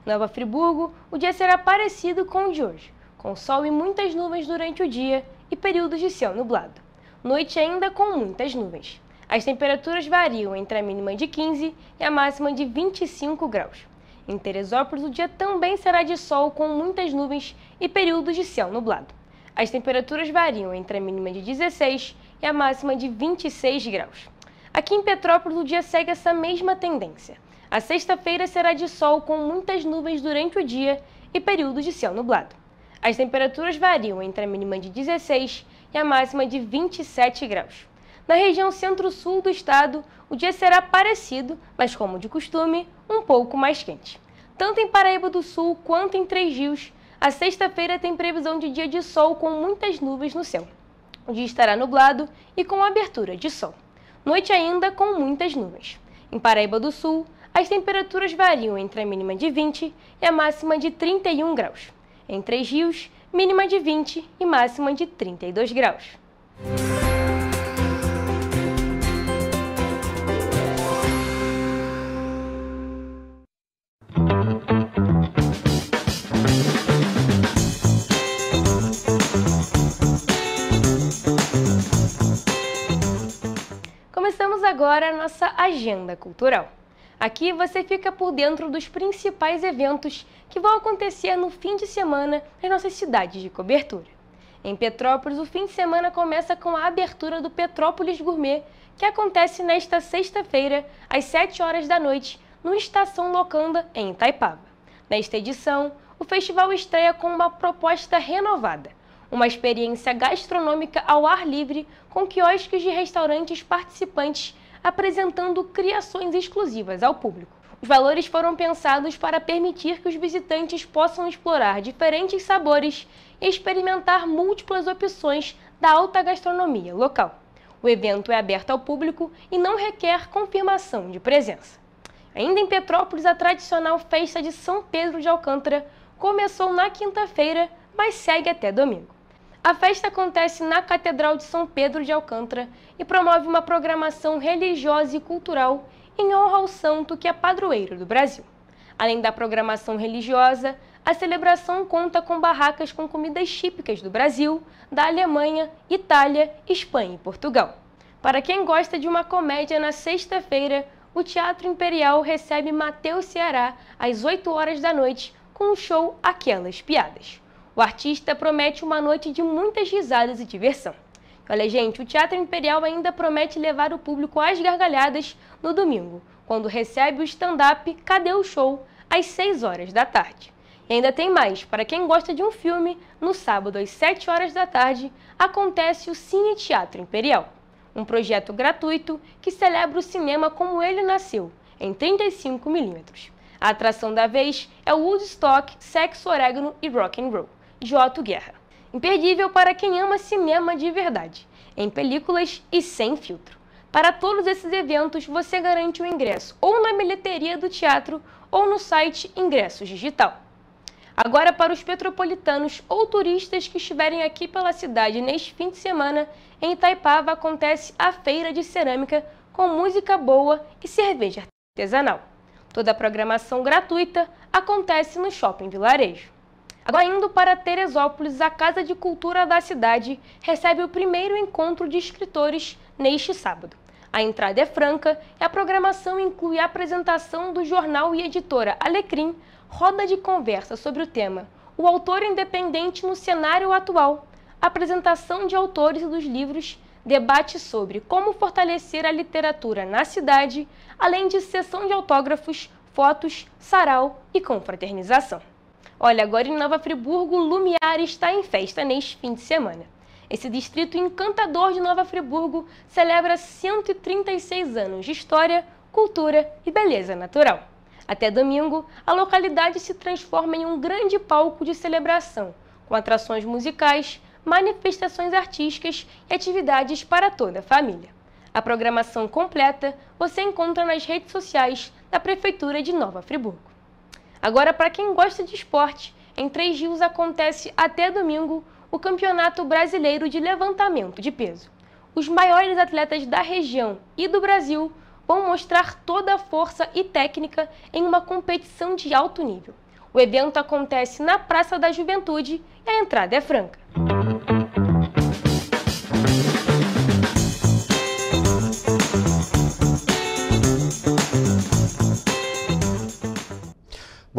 [SPEAKER 5] Em Nova Friburgo, o dia será parecido com o de hoje, com sol e muitas nuvens durante o dia e períodos de céu nublado. Noite ainda com muitas nuvens. As temperaturas variam entre a mínima de 15 e a máxima de 25 graus. Em Teresópolis, o dia também será de sol com muitas nuvens e períodos de céu nublado. As temperaturas variam entre a mínima de 16 e a máxima de 26 graus. Aqui em Petrópolis, o dia segue essa mesma tendência. A sexta-feira será de sol com muitas nuvens durante o dia e períodos de céu nublado. As temperaturas variam entre a mínima de 16 e a máxima de 27 graus. Na região centro-sul do estado, o dia será parecido, mas como de costume, um pouco mais quente. Tanto em Paraíba do Sul quanto em Três Rios, a sexta-feira tem previsão de dia de sol com muitas nuvens no céu. O dia estará nublado e com abertura de sol. Noite ainda com muitas nuvens. Em Paraíba do Sul, as temperaturas variam entre a mínima de 20 e a máxima de 31 graus. Em Três Rios, mínima de 20 e máxima de 32 graus. Começamos agora a nossa agenda cultural. Aqui você fica por dentro dos principais eventos que vão acontecer no fim de semana nas nossas cidades de cobertura. Em Petrópolis, o fim de semana começa com a abertura do Petrópolis Gourmet, que acontece nesta sexta-feira, às 7 horas da noite, no Estação Locanda, em Itaipava. Nesta edição, o festival estreia com uma proposta renovada, uma experiência gastronômica ao ar livre com quiosques de restaurantes participantes apresentando criações exclusivas ao público. Os valores foram pensados para permitir que os visitantes possam explorar diferentes sabores e experimentar múltiplas opções da alta gastronomia local. O evento é aberto ao público e não requer confirmação de presença. Ainda em Petrópolis, a tradicional festa de São Pedro de Alcântara começou na quinta-feira, mas segue até domingo. A festa acontece na Catedral de São Pedro de Alcântara e promove uma programação religiosa e cultural em honra ao santo que é padroeiro do Brasil. Além da programação religiosa, a celebração conta com barracas com comidas típicas do Brasil, da Alemanha, Itália, Espanha e Portugal. Para quem gosta de uma comédia, na sexta-feira, o Teatro Imperial recebe Matheus Ceará às 8 horas da noite com o show Aquelas Piadas. O artista promete uma noite de muitas risadas e diversão. Olha, gente, o Teatro Imperial ainda promete levar o público às gargalhadas no domingo, quando recebe o stand-up Cadê o Show, às 6 horas da tarde. E ainda tem mais, para quem gosta de um filme, no sábado às 7 horas da tarde, acontece o Cine Teatro Imperial, um projeto gratuito que celebra o cinema como ele nasceu, em 35mm. A atração da vez é o Woodstock, Sexo, Orégano e Rock and Roll, de Otto Guerra. Imperdível para quem ama cinema de verdade, em películas e sem filtro. Para todos esses eventos, você garante o ingresso ou na bilheteria do teatro ou no site Ingressos Digital. Agora, para os petropolitanos ou turistas que estiverem aqui pela cidade neste fim de semana, em Itaipava acontece a Feira de Cerâmica com música boa e cerveja artesanal. Toda a programação gratuita acontece no Shopping Vilarejo. Agora, indo para Teresópolis, a Casa de Cultura da cidade recebe o primeiro encontro de escritores neste sábado. A entrada é franca e a programação inclui a apresentação do jornal e editora Alecrim, roda de conversa sobre o tema O Autor Independente no Cenário Atual, apresentação de autores dos livros, debate sobre como fortalecer a literatura na cidade, além de sessão de autógrafos, fotos, sarau e confraternização. Olha, agora em Nova Friburgo, Lumiar está em festa neste fim de semana. Esse distrito encantador de Nova Friburgo celebra 136 anos de história, cultura e beleza natural. Até domingo, a localidade se transforma em um grande palco de celebração, com atrações musicais, manifestações artísticas e atividades para toda a família. A programação completa você encontra nas redes sociais da Prefeitura de Nova Friburgo. Agora, para quem gosta de esporte, em Três Rios acontece até domingo o Campeonato Brasileiro de Levantamento de Peso. Os maiores atletas da região e do Brasil vão mostrar toda a força e técnica em uma competição de alto nível. O evento acontece na Praça da Juventude e a entrada é franca.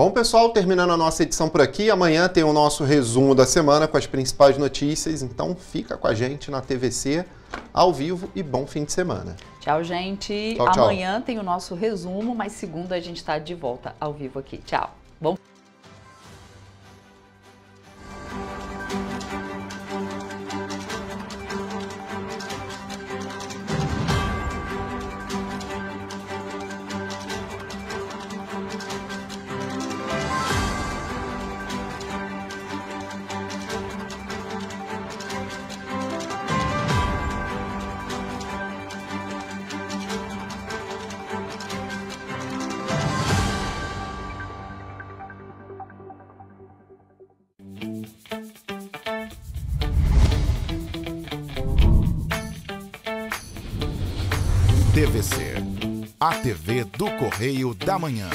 [SPEAKER 2] Bom, pessoal, terminando a nossa edição por aqui. Amanhã tem o nosso resumo da semana com as principais notícias. Então, fica com a gente na TVC, ao vivo, e bom fim de semana.
[SPEAKER 3] Tchau, gente.
[SPEAKER 2] Tchau, tchau.
[SPEAKER 3] Amanhã tem o nosso resumo, mas segunda a gente está de volta ao vivo aqui. Tchau. Bom
[SPEAKER 1] TVC, a TV do Correio da Manhã.